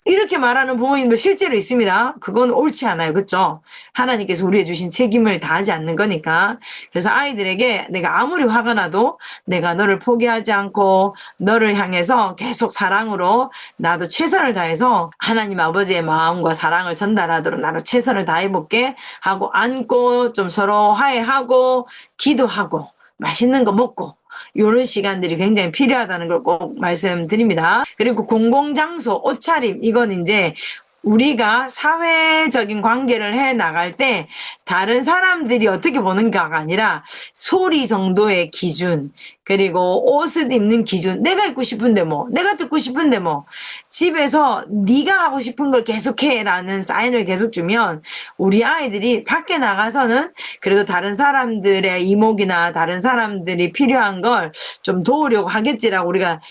이렇게 말하는 부모님도 실제로 있습니다. 그건 옳지 않아요. 그렇죠? 하나님께서 우리에 주신 책임을 다하지 않는 거니까. 그래서 아이들에게 내가 아무리 화가 나도 내가 너를 포기하지 않고 너를 향해서 계속 사랑으로 나도 최선을 다해서 하나님 아버지의 마음과 사랑을 전달하도록 나도 최선을 다해볼게 하고 안고 좀 서로 화해하고 기도하고 맛있는 거 먹고 이런 시간들이 굉장히 필요하다는 걸 꼭 말씀드립니다. 그리고 공공장소, 옷차림, 이건 이제 우리가 사회적인 관계를 해 나갈 때 다른 사람들이 어떻게 보는가가 아니라 소리 정도의 기준, 그리고 옷을 입는 기준, 내가 입고 싶은데 뭐, 내가 듣고 싶은데 뭐, 집에서 네가 하고 싶은 걸 계속해라는 사인을 계속 주면 우리 아이들이 밖에 나가서는 그래도 다른 사람들의 이목이나 다른 사람들이 필요한 걸 좀 도우려고 하겠지라고 우리가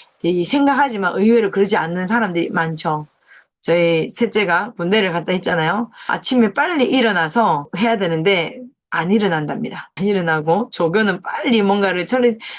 생각하지만 의외로 그러지 않는 사람들이 많죠. 저희 셋째가 군대를 갔다 했잖아요. 아침에 빨리 일어나서 해야 되는데 안 일어난답니다. 안 일어나고 조교는 빨리 뭔가를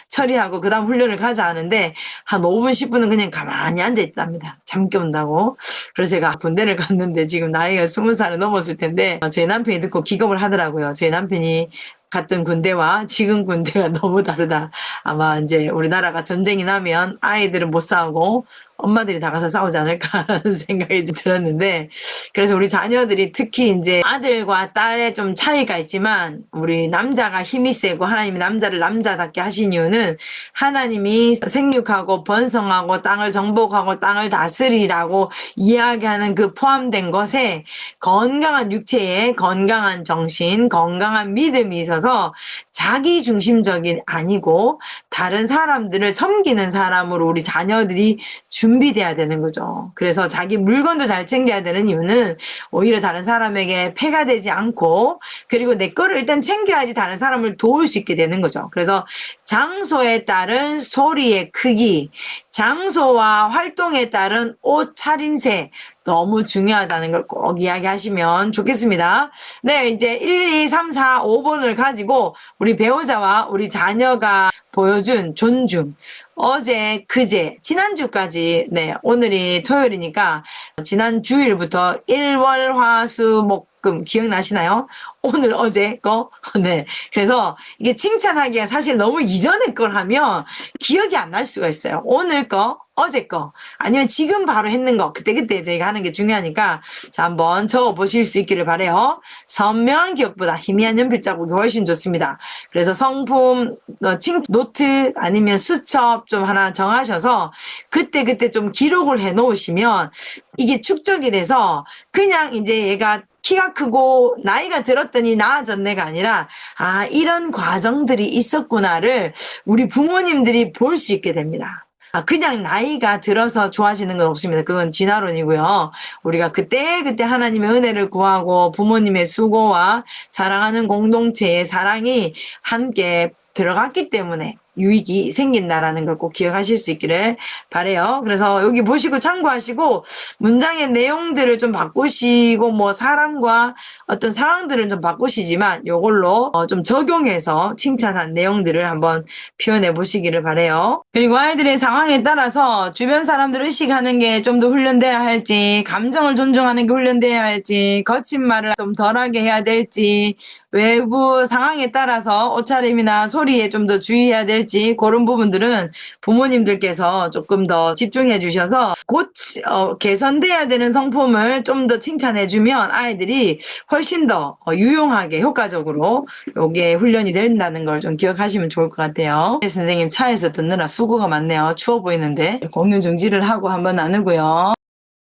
처리하고 그 다음 훈련을 가자 하는데 한 5분 10분은 그냥 가만히 앉아 있답니다. 잠 깨운다고. 그래서 제가 군대를 갔는데 지금 나이가 20살을 넘었을 텐데 제 남편이 듣고 기겁을 하더라고요. 제 남편이 갔던 군대와 지금 군대가 너무 다르다. 아마 이제 우리나라가 전쟁이 나면 아이들은 못 싸우고 엄마들이 나가서 싸우지 않을까라는 생각이 좀 들었는데, 그래서 우리 자녀들이 특히 이제 아들과 딸의 좀 차이가 있지만 우리 남자가 힘이 세고 하나님이 남자를 남자답게 하신 이유는 하나님이 생육하고 번성하고 땅을 정복하고 땅을 다스리라고 이야기하는 그 포함된 것에 건강한 육체에 건강한 정신, 건강한 믿음이 있어서 자기 중심적인 아니고 다른 사람들을 섬기는 사람으로 우리 자녀들이 준비돼야 되는 거죠. 그래서 자기 물건도 잘 챙겨야 되는 이유는 오히려 다른 사람에게 폐가 되지 않고, 그리고 내 거를 일단 챙겨야지 다른 사람을 도울 수 있게 되는 거죠. 그래서 장소에 따른 소리의 크기, 장소와 활동에 따른 옷 차림새 너무 중요하다는 걸 꼭 이야기하시면 좋겠습니다. 네, 이제 1, 2, 3, 4, 5번을 가지고 우리 배우자와 우리 자녀가 보여준 존중. 어제, 그제, 지난주까지, 네, 오늘이 토요일이니까 지난 주일부터 일월, 화, 수, 목, 금 기억나시나요? 오늘, 어제 거? 네. 그래서 이게 칭찬하기가 사실 너무 이전의 걸 하면 기억이 안 날 수가 있어요. 오늘 거, 어제 거, 아니면 지금 바로 했는 거, 그때그때 저희가 하는 게 중요하니까, 자, 한번 적어 보실 수 있기를 바래요. 선명한 기억보다 희미한 연필 자국이 훨씬 좋습니다. 그래서 성품, 노트, 아니면 수첩 좀 하나 정하셔서, 그때그때 좀 기록을 해 놓으시면, 이게 축적이 돼서, 그냥 이제 얘가 키가 크고 나이가 들었더니 나아졌네가 아니라, 아, 이런 과정들이 있었구나를 우리 부모님들이 볼 수 있게 됩니다. 그냥 나이가 들어서 좋아지는 건 없습니다. 그건 진화론이고요. 우리가 그때그때 하나님의 은혜를 구하고 부모님의 수고와 사랑하는 공동체의 사랑이 함께 들어갔기 때문에 유익이 생긴다라는 걸 꼭 기억하실 수 있기를 바래요. 그래서 여기 보시고 참고하시고 문장의 내용들을 좀 바꾸시고 뭐 사람과 어떤 상황들을 좀 바꾸시지만 요걸로 좀 적용해서 칭찬한 내용들을 한번 표현해 보시기를 바래요. 그리고 아이들의 상황에 따라서 주변 사람들 의식하는 게 좀 더 훈련돼야 할지, 감정을 존중하는 게 훈련돼야 할지, 거친 말을 좀 덜하게 해야 될지, 외부 상황에 따라서 옷차림이나 소리에 좀 더 주의해야 될지, 그런 부분들은 부모님들께서 조금 더 집중해 주셔서 개선돼야 되는 성품을 좀 더 칭찬해 주면 아이들이 훨씬 더 유용하게 효과적으로 요게 훈련이 된다는 걸 좀 기억하시면 좋을 것 같아요. 선생님 차에서 듣느라 수고가 많네요. 추워 보이는데 공유 중지를 하고 한번 나누고요.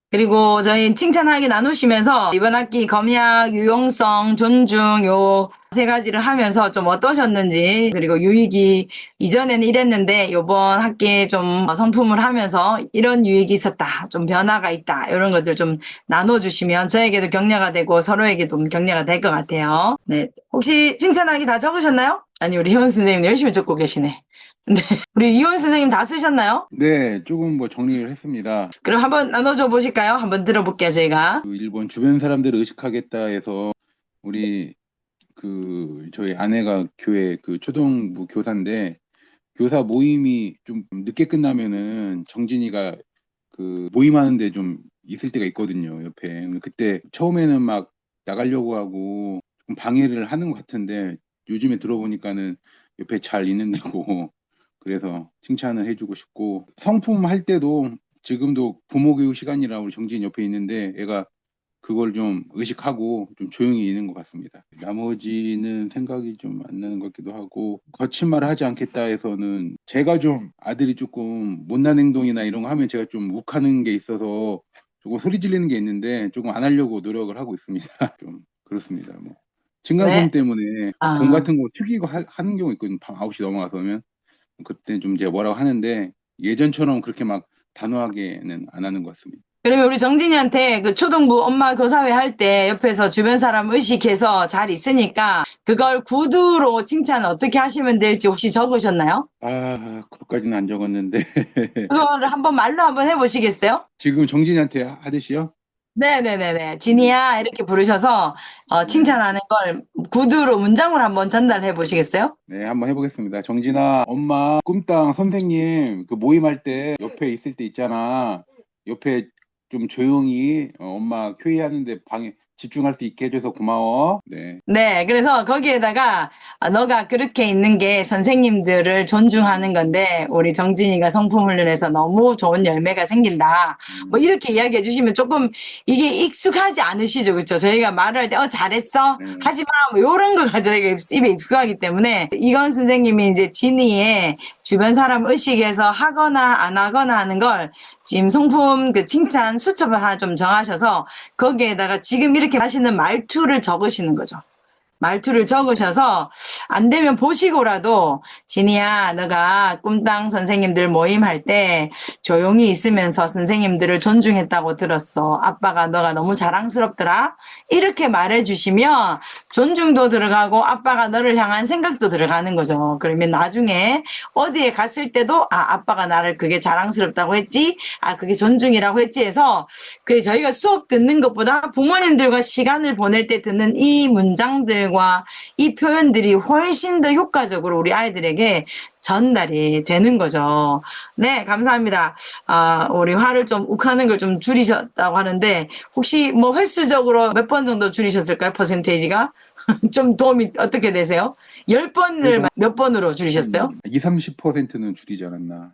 그리고 저희 칭찬하기 나누시면서 이번 학기 검약, 유용성, 존중 요 세 가지를 하면서 좀 어떠셨는지, 그리고 유익이 이전에는 이랬는데 요번 학기에 좀 성품을 하면서 이런 유익이 있었다, 좀 변화가 있다, 이런 것들 좀 나눠주시면 저에게도 격려가 되고 서로에게도 격려가 될 것 같아요. 네, 혹시 칭찬하기 다 적으셨나요? 아니, 우리 희원 선생님 열심히 적고 계시네. 네, 우리 이원 선생님 다 쓰셨나요? 네, 조금 뭐 정리를 했습니다. 그럼 한번 나눠줘 보실까요? 한번 들어볼게요, 저희가. 그 일본 주변 사람들을 의식하겠다 해서 우리 저희 아내가 교회 그 초등부 교사인데 교사 모임이 좀 늦게 끝나면은 정진이가 그 모임하는데 좀 있을 때가 있거든요, 옆에. 그때 처음에는 막 나가려고 하고 좀 방해를 하는 것 같은데 요즘에 들어보니까는 옆에 잘 있는다고 그래서 칭찬을 해주고 싶고, 성품 할 때도 지금도 부모 교육 시간이라 우리 정진 옆에 있는데 애가 그걸 좀 의식하고 좀 조용히 있는 것 같습니다. 나머지는 생각이 좀 안 나는 것 같기도 하고, 거친 말을 하지 않겠다 해서는 제가 좀 아들이 조금 못난 행동이나 이런 거 하면 제가 좀 욱하는 게 있어서 조금 소리 지르는 게 있는데 조금 안 하려고 노력을 하고 있습니다. 좀 그렇습니다. 뭐 층간소음 네. 때문에 공 아, 같은 거 튀기고 하는 경우 있거든요. 밤 9시 넘어가서면. 그때 좀 이제 뭐라고 하는데 예전처럼 그렇게 막 단호하게는 안 하는 것 같습니다. 그러면 우리 정진이한테 그 초등부 엄마 교사회 할 때 옆에서 주변 사람 의식해서 잘 있으니까 그걸 구두로 칭찬 어떻게 하시면 될지 혹시 적으셨나요? 아, 그것까지는 안 적었는데. 그거를 한번 말로 한번 해보시겠어요? 지금 정진이한테 하듯이요? 네네네네. 진이야, 이렇게 부르셔서 네. 칭찬하는 걸 구두로 문장으로 한번 전달해 보시겠어요? 네, 한번 해보겠습니다. 정진아, 엄마 꿈땅 선생님 그 모임할 때 옆에 있을 때 있잖아. 옆에 좀 조용히 엄마 회의하는데 방해 집중할 수 있게 해줘서 고마워. 네. 네, 그래서 거기에다가 너가 그렇게 있는 게 선생님들을 존중하는 건데 우리 정진이가 성품훈련해서 너무 좋은 열매가 생긴다. 뭐 이렇게 이야기해 주시면 조금 이게 익숙하지 않으시죠, 그렇죠? 저희가 말을 할 때 잘했어, 네. 하지 마, 뭐 이런 거가 저희가 입에 익숙하기 때문에 이건 선생님이 이제 진이의 주변 사람 의식에서 하거나 안 하거나 하는 걸 지금 성품 그 칭찬 수첩을 하나 좀 정하셔서 거기에다가 지금 이렇게 하시는 말투를 적으시는 거죠. 말투를 적으셔서 안 되면 보시고라도 진이야 너가 꿈땅 선생님들 모임할 때 조용히 있으면서 선생님들을 존중했다고 들었어. 아빠가 너가 너무 자랑스럽더라. 이렇게 말해주시면 존중도 들어가고 아빠가 너를 향한 생각도 들어가는 거죠. 그러면 나중에 어디에 갔을 때도 아빠가 나를 그게 자랑스럽다고 했지, 그게 존중이라고 했지 해서 그 저희가 수업 듣는 것보다 부모님들과 시간을 보낼 때 듣는 이 문장들 이 표현들이 훨씬 더 효과적으로 우리 아이들에게 전달이 되는 거죠. 네, 감사합니다. 우리 화를 좀 욱하는 걸 좀 줄이셨다고 하는데 혹시 뭐 횟수적으로 몇 번 정도 줄이셨을까요? 퍼센테이지가? 좀 도움이 어떻게 되세요? 10번을 몇 번으로 줄이셨어요? 20, 30%는 줄이지 않았나.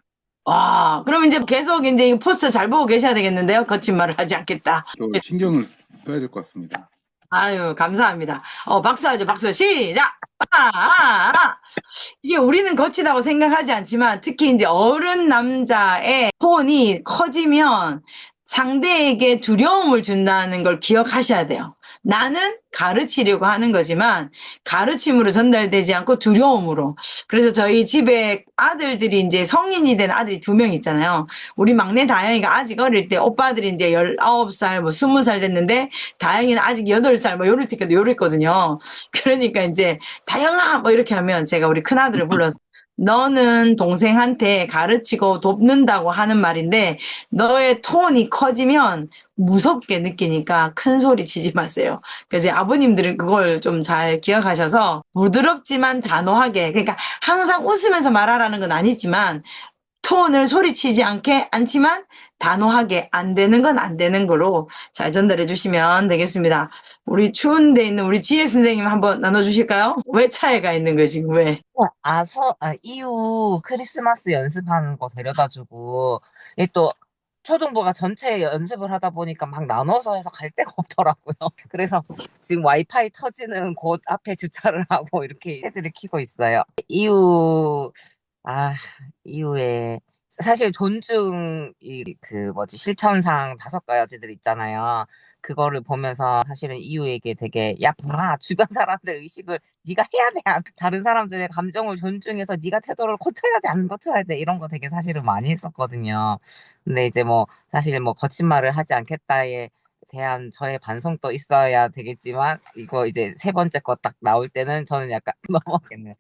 그럼 이제 계속 이제 이 포스터 잘 보고 계셔야 되겠는데요. 거친 말을 하지 않겠다. 또 신경을 써야 될 것 같습니다. 아유, 감사합니다. 박수하죠, 박수. 시작! 이게 우리는 거치다고 생각하지 않지만 특히 이제 어른 남자의 톤이 커지면 상대에게 두려움을 준다는 걸 기억하셔야 돼요. 나는 가르치려고 하는 거지만 가르침으로 전달되지 않고 두려움으로. 그래서 저희 집에 아들들이 이제 성인이 된 아들이 2명 있잖아요. 우리 막내 다영이가 아직 어릴 때 오빠들이 이제 19살, 뭐 20살 됐는데 다영이는 아직 8살, 뭐 요럴 때까지 요랬거든요. 그러니까 이제 다영아! 뭐 이렇게 하면 제가 우리 큰아들을 불러서 너는 동생한테 가르치고 돕는다고 하는 말인데 너의 톤이 커지면 무섭게 느끼니까 큰 소리 치지 마세요. 그래서 아버님들은 그걸 좀 잘 기억하셔서 부드럽지만 단호하게, 그러니까 항상 웃으면서 말하라는 건 아니지만 톤을 소리치지 않지만 단호하게 안 되는 건 안 되는 거로 잘 전달해 주시면 되겠습니다. 우리 추운 데 있는 우리 지혜 선생님 한번 나눠주실까요? 왜 차이가 있는 거예요, 지금 왜? 이후 크리스마스 연습하는 거 데려다주고, 이게 또 초등부가 전체 연습을 하다 보니까 막 나눠서 해서 갈 데가 없더라고요. 그래서 지금 와이파이 터지는 곳 앞에 주차를 하고 이렇게 헤드를 키고 있어요. 이후에 사실 존중 실천상 5가지들 있잖아요. 그거를 보면서 사실은 이유에게 되게 봐, 주변 사람들 의식을 네가 해야 돼. 다른 사람들의 감정을 존중해서 네가 태도를 고쳐야 돼, 안 고쳐야 돼, 이런 거 되게 사실은 많이 했었거든요. 근데 이제 사실 거친 말을 하지 않겠다에 대한 저의 반성도 있어야 되겠지만 이거 이제 3번째 거 딱 나올 때는 저는 약간 넘어가겠네요.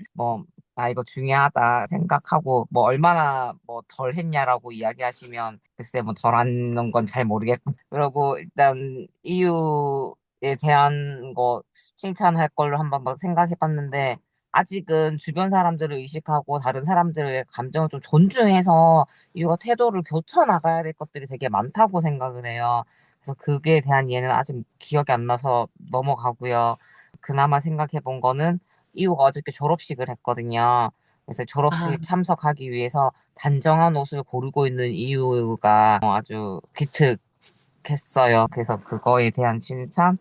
이거 중요하다 생각하고 얼마나 덜 했냐라고 이야기하시면 글쎄 덜 하는 건 잘 모르겠고, 그리고 일단 이유에 대한 거 칭찬할 걸로 한번 생각해 봤는데 아직은 주변 사람들을 의식하고 다른 사람들의 감정을 좀 존중해서 이유가 태도를 고쳐 나가야 될 것들이 되게 많다고 생각을 해요. 그래서 그게 대한 이해는 아직 기억이 안 나서 넘어가고요. 그나마 생각해 본 거는 이유가 어저께 졸업식을 했거든요. 그래서 졸업식 참석하기 위해서 단정한 옷을 고르고 있는 이유가 아주 기특했어요. 그래서 그거에 대한 칭찬,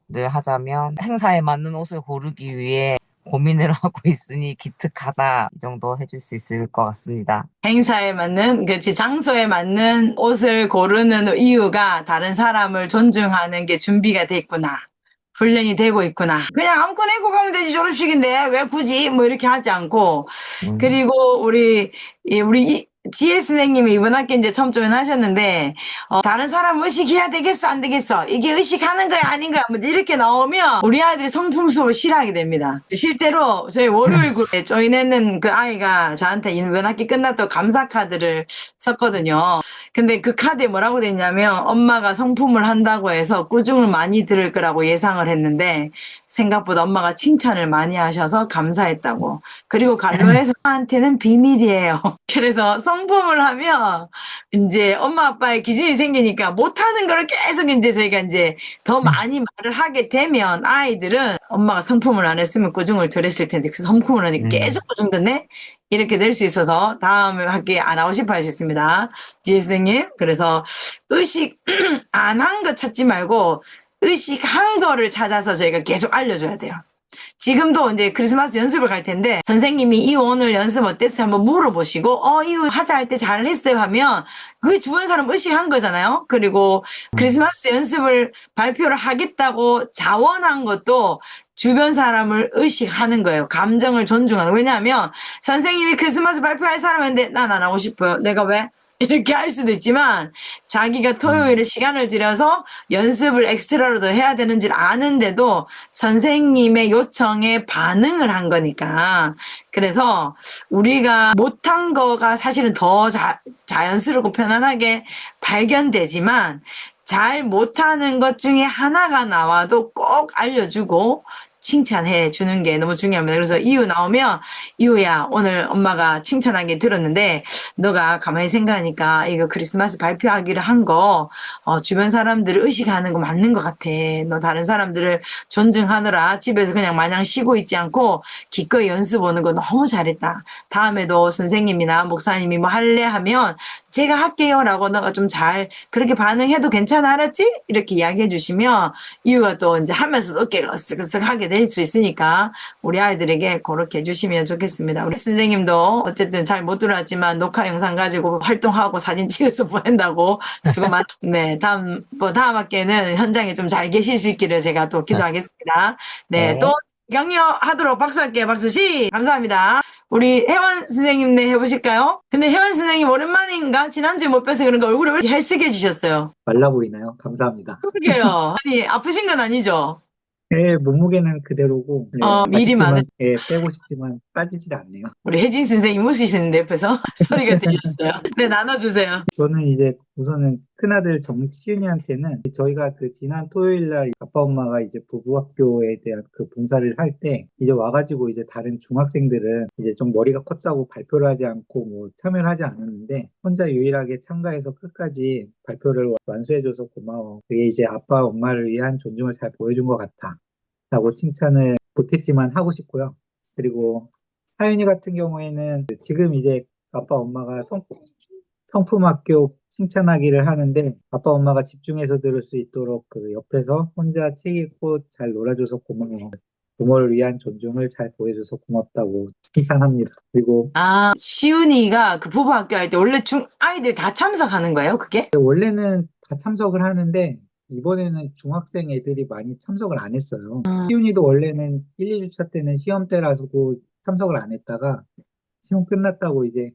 늘 하자면 행사에 맞는 옷을 고르기 위해 고민을 하고 있으니 기특하다, 이 정도 해줄 수 있을 것 같습니다. 행사에 맞는, 그렇지, 장소에 맞는 옷을 고르는 이유가 다른 사람을 존중하는 게 준비가 돼 있구나. 훈련이 되고 있구나. 그냥 아무거나 입고 가면 되지, 졸업식인데 왜 굳이 뭐 이렇게 하지 않고. 그리고 우리 지혜 선생님이 이번 학기 이제 처음 조연하셨는데 다른 사람 의식해야 되겠어 안 되겠어, 이게 의식하는 거야 아닌 거야, 뭐 이렇게 나오면 우리 아이들이 성품 수업을 싫어하게 됩니다. 실제로 저희 월요일 그룹에 조인했는 그 아이가 저한테 이번 학기 끝났다고 감사 카드를 썼거든요. 근데 그 카드에 뭐라고 돼 있냐면 엄마가 성품을 한다고 해서 꾸중을 많이 들을 거라고 예상을 했는데 생각보다 엄마가 칭찬을 많이 하셔서 감사했다고. 그리고 갈로에서한테는 비밀이에요. 그래서 성품을 하면 이제 엄마 아빠의 기준이 생기니까 못하는 거를 계속 이제 저희가 이제 더 많이 말을 하게 되면 아이들은 엄마가 성품을 안 했으면 꾸중을 덜 했을 텐데 그 성품을 하니까 계속 꾸중 듣네? 이렇게 될 수 있어서 다음에 학교에 안 하고 싶어 하셨습니다. 지혜 선생님. 그래서 의식 안 한 거 찾지 말고 의식한 거를 찾아서 저희가 계속 알려줘야 돼요. 지금도 이제 크리스마스 연습을 갈 텐데 선생님이 이 오늘 연습 어땠어요? 한번 물어보시고 이거 하자 할 때 잘했어요 하면 그게 주변 사람 의식한 거잖아요. 그리고 크리스마스 연습을 발표를 하겠다고 자원한 것도 주변 사람을 의식하는 거예요. 감정을 존중하는. 왜냐하면 선생님이 크리스마스 발표할 사람인데 난 안 하고 싶어요. 내가 왜? 이렇게 할 수도 있지만 자기가 토요일에 시간을 들여서 연습을 엑스트라로 더 해야 되는지를 아는데도 선생님의 요청에 반응을 한 거니까. 그래서 우리가 못한 거가 사실은 더 자연스럽고 편안하게 발견되지만 잘 못하는 것 중에 하나가 나와도 꼭 알려주고 칭찬해 주는 게 너무 중요합니다. 그래서 이유 나오면 이유야 오늘 엄마가 칭찬하게 들었는데 너가 가만히 생각하니까 이거 크리스마스 발표하기로 한 거 주변 사람들을 의식하는 거 맞는 것 같아. 너 다른 사람들을 존중하느라 집에서 그냥 마냥 쉬고 있지 않고 기꺼이 연습 오는 거 너무 잘했다. 다음에도 선생님이나 목사님이 뭐 할래 하면 제가 할게요 라고 너가 좀 잘 그렇게 반응해도 괜찮아 알았지? 이렇게 이야기해 주시면 이유가 또 이제 하면서 어깨가 으쓱으쓱하게 될 수 있으니까 우리 아이들에게 그렇게 해주시면 좋겠습니다. 우리 선생님도 어쨌든 잘 못 들어왔지만 녹화 영상 가지고 활동하고 사진 찍어서 보낸다고 수고 많. 네, 다음 학기에는 현장에 좀 잘 계실 수 있기를 제가 또 기도하겠습니다. 네, 네. 또 격려하도록 박수할게요. 박수 시 감사합니다. 우리 혜원 선생님 네 해보실까요? 근데 혜원 선생님 오랜만인가? 지난주에 못 뵈서 그런가 얼굴이 왜 이렇게 헬쓱해지셨어요? 말라 보이나요? 감사합니다. 그러게요. 아니 아프신 건 아니죠? 네, 몸무게는 그대로고, 미리 많은 빼고 싶지만 빠지질 않네요. 우리 혜진 선생님 웃으시는데 옆에서 소리가 들렸어요. 네, 나눠주세요. 저는 이제 우선은 큰아들 정시윤이한테는 저희가 그 지난 토요일 날 아빠 엄마가 이제 부부학교에 대한 그 봉사를 할 때 이제 와가지고 이제 다른 중학생들은 이제 좀 머리가 컸다고 발표를 하지 않고 뭐 참여를 하지 않았는데 혼자 유일하게 참가해서 끝까지 발표를 완수해줘서 고마워. 그게 이제 아빠 엄마를 위한 존중을 잘 보여준 것 같아. 라고 칭찬을 못했지만 하고 싶고요. 그리고 하윤이 같은 경우에는 지금 이제 아빠 엄마가 성품학교 칭찬하기를 하는데 아빠 엄마가 집중해서 들을 수 있도록 그 옆에서 혼자 책 읽고 잘 놀아줘서 고마워. 부모를 위한 존중을 잘 보여줘서 고맙다고 칭찬합니다. 그리고 시윤이가 그 부부학교 할 때 원래 아이들 다 참석하는 거예요, 그게? 원래는 다 참석을 하는데 이번에는 중학생 애들이 많이 참석을 안 했어요. 시윤이도 원래는 1, 2주차 때는 시험 때라서 참석을 안 했다가 시험 끝났다고 이제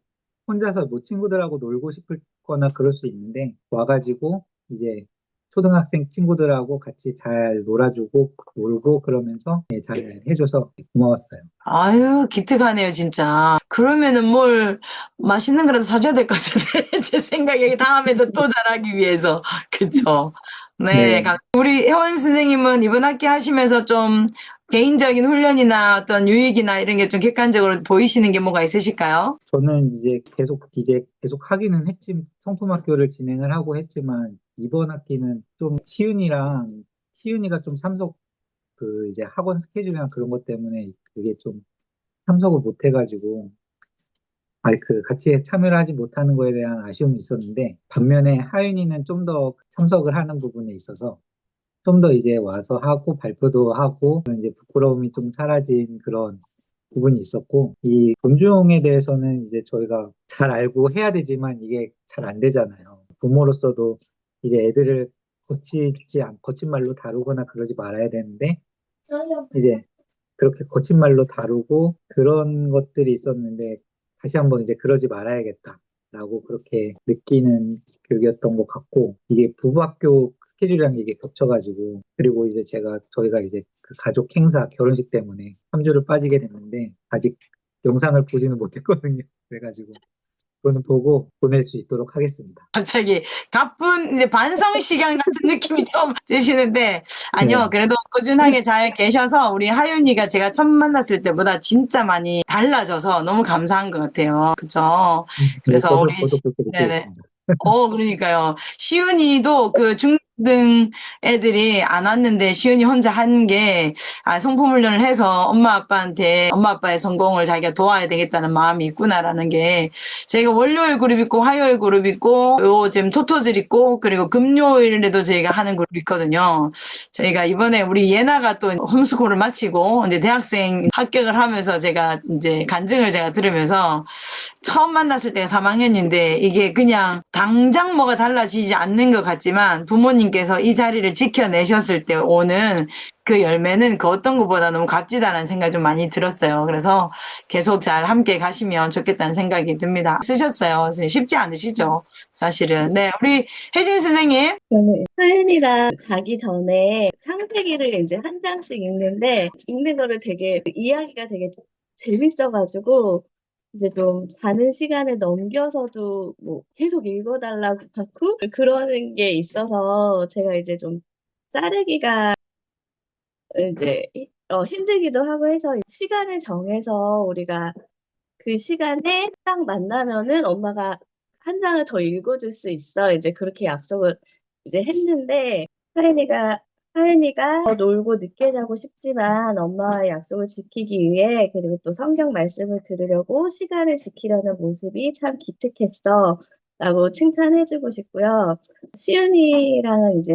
혼자서 뭐 친구들하고 놀고 싶을 거나 그럴 수 있는데 와가지고 이제 초등학생 친구들하고 같이 잘 놀아주고 놀고 그러면서 잘 해줘서 고마웠어요. 아유, 기특하네요, 진짜. 그러면은 뭘 맛있는 거라도 사줘야 될 것 같은데, 제 생각에 다음에도 또 잘하기 위해서. 그쵸? 네, 네. 우리 혜원 선생님은 이번 학기 하시면서 좀 개인적인 훈련이나 어떤 유익이나 이런 게 좀 객관적으로 보이시는 게 뭐가 있으실까요? 저는 이제 계속 하기는 했지 성품학교를 진행을 하고 했지만 이번 학기는 좀 치윤이가 좀 그 이제 학원 스케줄이나 그런 것 때문에 그게 좀 참석을 못 해가지고 같이 참여를 하지 못하는 거에 대한 아쉬움이 있었는데 반면에 하윤이는 좀 더 참석을 하는 부분에 있어서 좀 더 이제 와서 하고 발표도 하고 이제 부끄러움이 좀 사라진 그런 부분이 있었고 이 존중에 대해서는 이제 저희가 잘 알고 해야 되지만 이게 잘 안 되잖아요. 부모로서도 이제 애들을 거친 말로 다루거나 그러지 말아야 되는데 이제 그렇게 거친 말로 다루고 그런 것들이 있었는데 다시 한번 이제 그러지 말아야겠다라고 그렇게 느끼는 교육이었던 것 같고 이게 부부학교 스케줄이랑 이게 겹쳐가지고 그리고 이제 저희가 이제 그 가족 행사 결혼식 때문에 3주를 빠지게 됐는데 아직 영상을 보지는 못했거든요. 그래가지고 그거는 보고 보낼 수 있도록 하겠습니다. 갑자기 가쁜 이제 반성 시간 같은 느낌이 좀 드시는데 아니요. 네. 그래도 꾸준하게 잘 계셔서 우리 하윤이가 제가 처음 만났을 때보다 진짜 많이 달라져서 너무 감사한 것 같아요. 그죠? 네, 그래서 우리 저도 그렇게 느끼고 네네. 있습니다. 그러니까요. 시윤이도 그 중등 애들이 안 왔는데 시윤이 혼자 한 게, 성품 훈련을 해서 엄마 아빠한테 엄마 아빠의 성공을 자기가 도와야 되겠다는 마음이 있구나라는 게, 저희가 월요일 그룹 있고 화요일 그룹 있고, 요 지금 토토즐 있고, 그리고 금요일에도 저희가 하는 그룹 있거든요. 저희가 이번에 우리 예나가 또 홈스쿨을 마치고 이제 대학생 합격을 하면서 제가 이제 간증을 제가 들으면서 처음 만났을 때가 3학년인데 이게 그냥 당장 뭐가 달라지지 않는 것 같지만 부모님께서 이 자리를 지켜내셨을 때 오는 그 열매는 그 어떤 것보다 너무 값지다라는 생각이 좀 많이 들었어요. 그래서 계속 잘 함께 가시면 좋겠다는 생각이 듭니다. 쓰셨어요. 쉽지 않으시죠? 사실은. 네, 우리 혜진 선생님. 저는 사연이랑 자기 전에 창세기를 이제 한 장씩 읽는데 읽는 거를 되게 이야기가 되게 재밌어가지고 이제 좀 자는 시간에 넘겨서도 뭐 계속 읽어달라고 하고 그러는 게 있어서 제가 이제 좀 자르기가 이제 힘들기도 하고 해서 시간을 정해서 우리가 그 시간에 딱 만나면은 엄마가 한 장을 더 읽어줄 수 있어. 이제 그렇게 약속을 이제 했는데, 하연이가 놀고 늦게 자고 싶지만 엄마의 약속을 지키기 위해, 그리고 또 성경 말씀을 들으려고 시간을 지키려는 모습이 참 기특했어. 라고 칭찬해주고 싶고요. 시윤이랑은 이제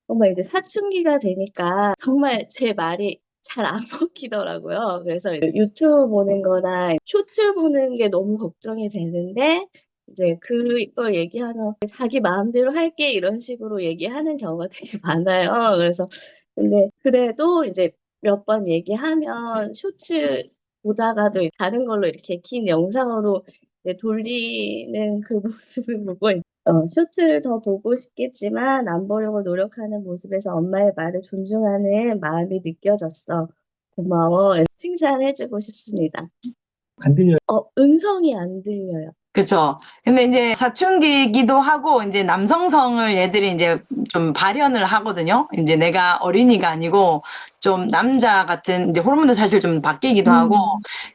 정말 이제 사춘기가 되니까 정말 제 말이 잘 안 먹히더라고요. 그래서 유튜브 보는 거나 쇼츠 보는 게 너무 걱정이 되는데, 이제 그걸 얘기하면 자기 마음대로 할게 이런 식으로 얘기하는 경우가 되게 많아요. 그래서, 근데 그래도 이제 몇 번 얘기하면 쇼츠 보다가도 다른 걸로 이렇게 긴 영상으로 이제 돌리는 그 모습을 보고 쇼츠를 더 보고 싶겠지만 안 보려고 노력하는 모습에서 엄마의 말을 존중하는 마음이 느껴졌어. 고마워. 칭찬해주고 싶습니다. 안 들려요. 음성이 안 들려요. 그쵸. 근데 이제 사춘기이기도 하고, 이제 남성성을 얘들이 이제 좀 발현을 하거든요. 이제 내가 어린이가 아니고, 좀 남자 같은, 이제 호르몬도 사실 좀 바뀌기도 하고,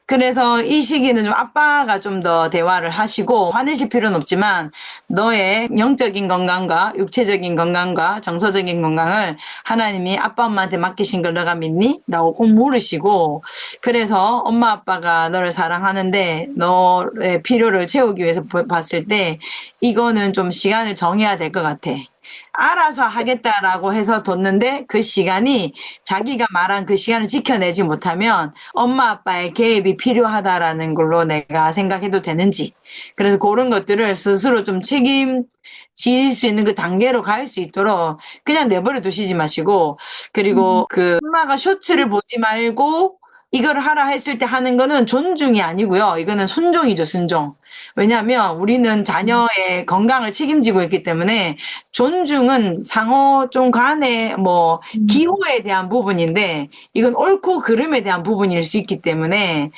그래서 이 시기는 좀 아빠가 좀 더 대화를 하시고, 화내실 필요는 없지만, 너의 영적인 건강과 육체적인 건강과 정서적인 건강을 하나님이 아빠 엄마한테 맡기신 걸 너가 믿니? 라고 꼭 물으시고, 그래서 엄마 아빠가 너를 사랑하는데 너의 필요를 채우기 위해서 봤을 때 이거는 좀 시간을 정해야 될 것 같아. 알아서 하겠다라고 해서 뒀는데 그 시간이 자기가 말한 그 시간을 지켜내지 못하면 엄마 아빠의 개입이 필요하다라는 걸로 내가 생각해도 되는지. 그래서 그런 것들을 스스로 좀 책임질 수 있는 그 단계로 갈 수 있도록 그냥 내버려 두시지 마시고, 그리고 그 엄마가 쇼츠를 보지 말고 이걸 하라 했을 때 하는 거는 존중이 아니고요. 이거는 순종이죠, 순종. 왜냐하면 우리는 자녀의 건강을 책임지고 있기 때문에 존중은 상호 좀 간의 뭐 기호에 대한 부분인데 이건 옳고 그름에 대한 부분일 수 있기 때문에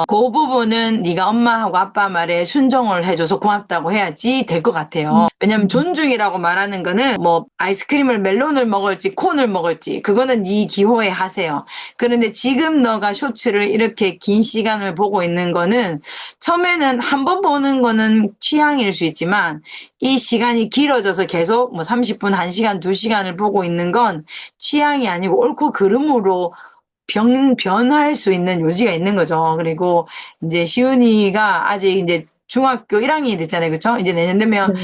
그 부분은 네가 엄마하고 아빠 말에 순종을 해줘서 고맙다고 해야지 될 것 같아요. 왜냐면 존중이라고 말하는 거는 뭐 아이스크림을 멜론을 먹을지 콘을 먹을지 그거는 네 기호에 하세요. 그런데 지금 너가 쇼츠를 이렇게 긴 시간을 보고 있는 거는 처음에는 한 번 보는 거는 취향일 수 있지만 이 시간이 길어져서 계속 뭐 30분, 1시간, 2시간을 보고 있는 건 취향이 아니고 옳고 그름으로 변할 수 있는 요지가 있는 거죠. 그리고 이제 시은이가 아직 이제 중학교 1학년이 됐잖아요. 그쵸? 이제 내년 되면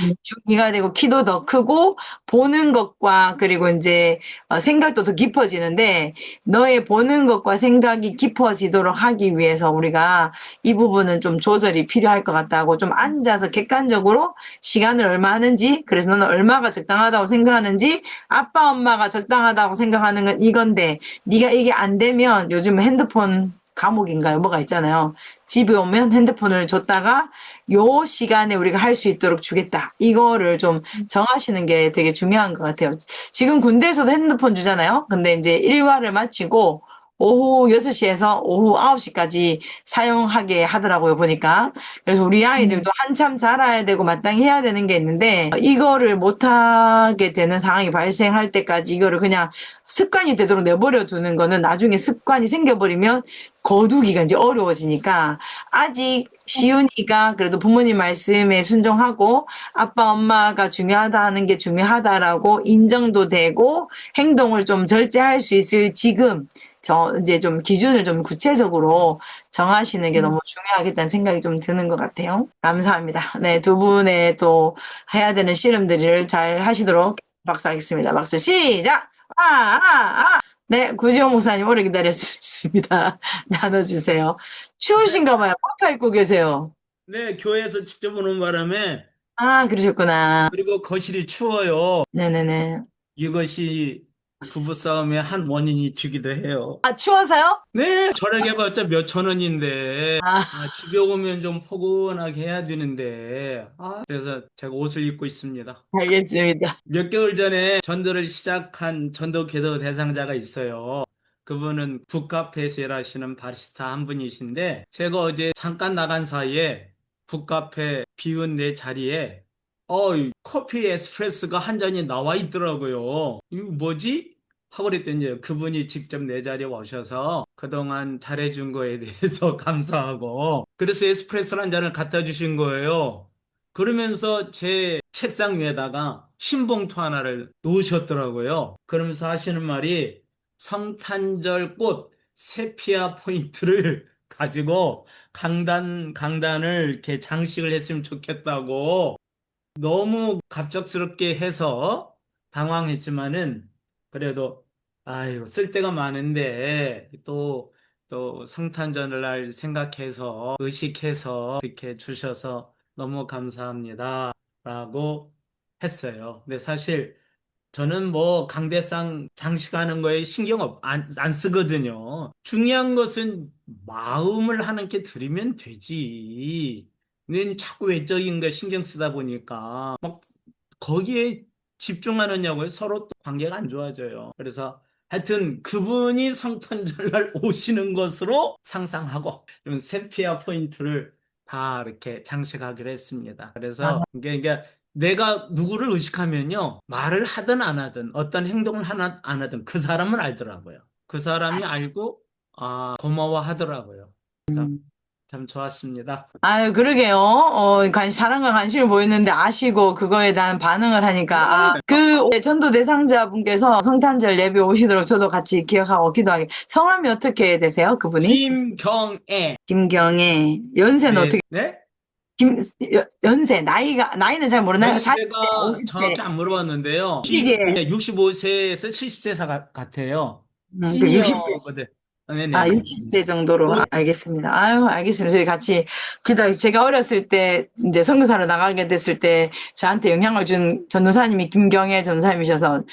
중2가 되고 키도 더 크고 보는 것과 그리고 이제 생각도 더 깊어지는데 너의 보는 것과 생각이 깊어지도록 하기 위해서 우리가 이 부분은 좀 조절이 필요할 것 같다고 좀 앉아서 객관적으로 시간을 얼마 하는지 그래서 너는 얼마가 적당하다고 생각하는지 아빠 엄마가 적당하다고 생각하는 건 이건데 네가 이게 안 되면 요즘 핸드폰 감옥인가요? 뭐가 있잖아요. 집에 오면 핸드폰을 줬다가 요 시간에 우리가 할 수 있도록 주겠다. 이거를 좀 정하시는 게 되게 중요한 것 같아요. 지금 군대에서도 핸드폰 주잖아요. 근데 이제 일과를 마치고 오후 6시에서 오후 9시까지 사용하게 하더라고요, 보니까. 그래서 우리 아이들도 한참 자라야 되고 마땅히 해야 되는 게 있는데, 이거를 못하게 되는 상황이 발생할 때까지 이거를 그냥 습관이 되도록 내버려 두는 거는 나중에 습관이 생겨버리면 거두기가 이제 어려워지니까, 아직 시윤이가 그래도 부모님 말씀에 순종하고 아빠 엄마가 중요하다 하는 게 중요하다라고 인정도 되고 행동을 좀 절제할 수 있을 지금 이제 좀 기준을 좀 구체적으로 정하시는 게 너무 중요하겠다는 생각이 좀 드는 것 같아요. 감사합니다. 네, 두 분의 또 해야 되는 씨름들을 잘 하시도록 박수하겠습니다. 박수 시작! 네, 구지호 목사님 오래 기다렸습니다. 나눠주세요. 추우신가 봐요. 파카 입고 계세요. 네, 교회에서 직접 오는 바람에, 아, 그러셨구나. 그리고 거실이 추워요. 네네네. 이것이 부부싸움의 한 원인이 되기도 해요. 아, 추워서요? 네, 절약해봤자 몇천 원인데, 아, 집에 오면 좀 포근하게 해야 되는데, 그래서 제가 옷을 입고 있습니다. 알겠습니다. 몇 개월 전에 전도를 시작한 전도 기도 대상자가 있어요. 그분은 북카페에서 일하시는 바리스타 한 분이신데, 제가 어제 잠깐 나간 사이에 북카페 비운 내 자리에 이 커피 에스프레소가 한 잔이 나와 있더라고요. 이거 뭐지? 하고 그랬더니 그분이 직접 내 자리에 오셔서 그동안 잘해준 거에 대해서 감사하고, 그래서 에스프레소 한 잔을 갖다 주신 거예요. 그러면서 제 책상 위에다가 흰 봉투 하나를 놓으셨더라고요. 그러면서 하시는 말이, 성탄절 꽃 세피아 포인트를 가지고 강단을 이렇게 장식을 했으면 좋겠다고. 너무 갑작스럽게 해서 당황했지만은, 그래도 아유, 쓸 데가 많은데 또 성탄절날 생각해서 의식해서 이렇게 주셔서 너무 감사합니다 라고 했어요. 근데 사실 저는 뭐 강대상 장식하는 거에 안 쓰거든요. 중요한 것은 마음을 하나님께 드리면 되지. 근데 자꾸 외적인 거 신경 쓰다 보니까 막 거기에 집중하느냐고요. 서로 또 관계가 안 좋아져요. 그래서 하여튼 그분이 성탄절날 오시는 것으로 상상하고 좀 세피아 포인트를 다 이렇게 장식하기로 했습니다. 그래서 이게 내가 누구를 의식하면요, 말을 하든 안 하든 어떤 행동을 안 하든 그 사람은 알더라고요. 그 사람이 알고 고마워하더라고요. 참 좋았습니다. 아유, 그러게요. 사랑과 관심을 보였는데 아시고 그거에 대한 반응을 하니까, 전도 대상자분께서 성탄절 예배 오시도록 저도 같이 기억하고 기도하게. 성함이 어떻게 되세요? 그분이? 김경애. 김경애. 연세는 네. 어떻게, 네? 연세, 나이는 잘 모르나요? 40대, 연세가 50대. 정확히 안 물어봤는데요. 시기에. 65세에서 70세 같아요. 그 시니어거든. 네네. 60대 정도로. 알겠습니다. 아유, 알겠습니다. 저희 같이 제가 어렸을 때 이제 선교사로 나가게 됐을 때 저한테 영향을 준 전도사님이 김경애 전도사님이셔서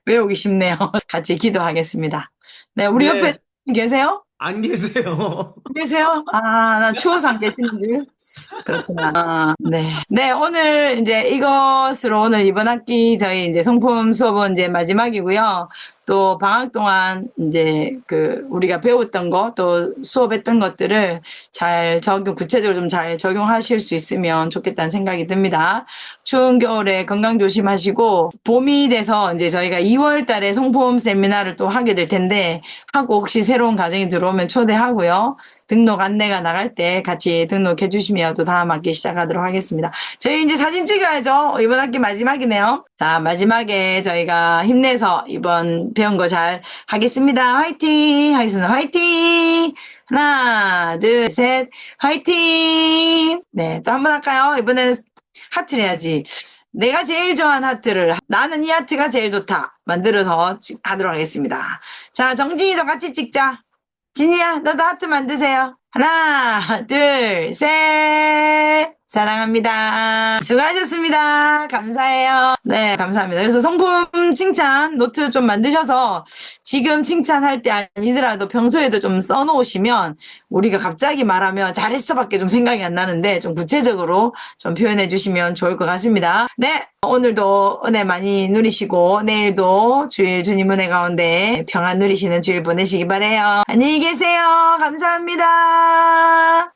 외우기 쉽네요. 같이 기도하겠습니다. 네, 우리 네. 옆에 계세요? 안 계세요. 계세요? 나 추워서 안 계시는 줄. 그렇구나. 네. 네, 오늘 이제 이것으로 오늘 이번 학기 저희 이제 성품 수업은 이제 마지막이고요. 또 방학 동안 이제 우리가 배웠던 거, 또 수업했던 것들을 구체적으로 좀 잘 적용하실 수 있으면 좋겠다는 생각이 듭니다. 추운 겨울에 건강 조심하시고, 봄이 돼서 이제 저희가 2월 달에 성품 세미나를 또 하게 될 텐데, 하고 혹시 새로운 가정이 들어오면 초대하고요. 등록 안내가 나갈 때 같이 등록해 주시면 또 다음 학기 시작하도록 하겠습니다. 저희 이제 사진 찍어야죠. 이번 학기 마지막이네요. 자, 마지막에 저희가 힘내서 이번 배운 거 잘 하겠습니다. 화이팅! 하겠습니다. 화이팅! 하나, 둘, 셋, 화이팅! 네, 또 한 번 할까요? 이번에는 하트를 해야지. 내가 제일 좋아하는 하트를, 나는 이 하트가 제일 좋다. 만들어서 하도록 하겠습니다. 자, 정진이도 같이 찍자. 진이야, 너도 하트 만드세요. 하나, 둘, 셋. 사랑합니다. 수고하셨습니다. 감사해요. 네, 감사합니다. 그래서 성품 칭찬 노트 좀 만드셔서 지금 칭찬할 때 아니더라도 평소에도 좀 써놓으시면 우리가 갑자기 말하면 잘했어밖에 좀 생각이 안 나는데 좀 구체적으로 좀 표현해 주시면 좋을 것 같습니다. 네, 오늘도 은혜 많이 누리시고 내일도 주일 주님 은혜 가운데 평안 누리시는 주일 보내시기 바래요. 안녕히 계세요. 감사합니다.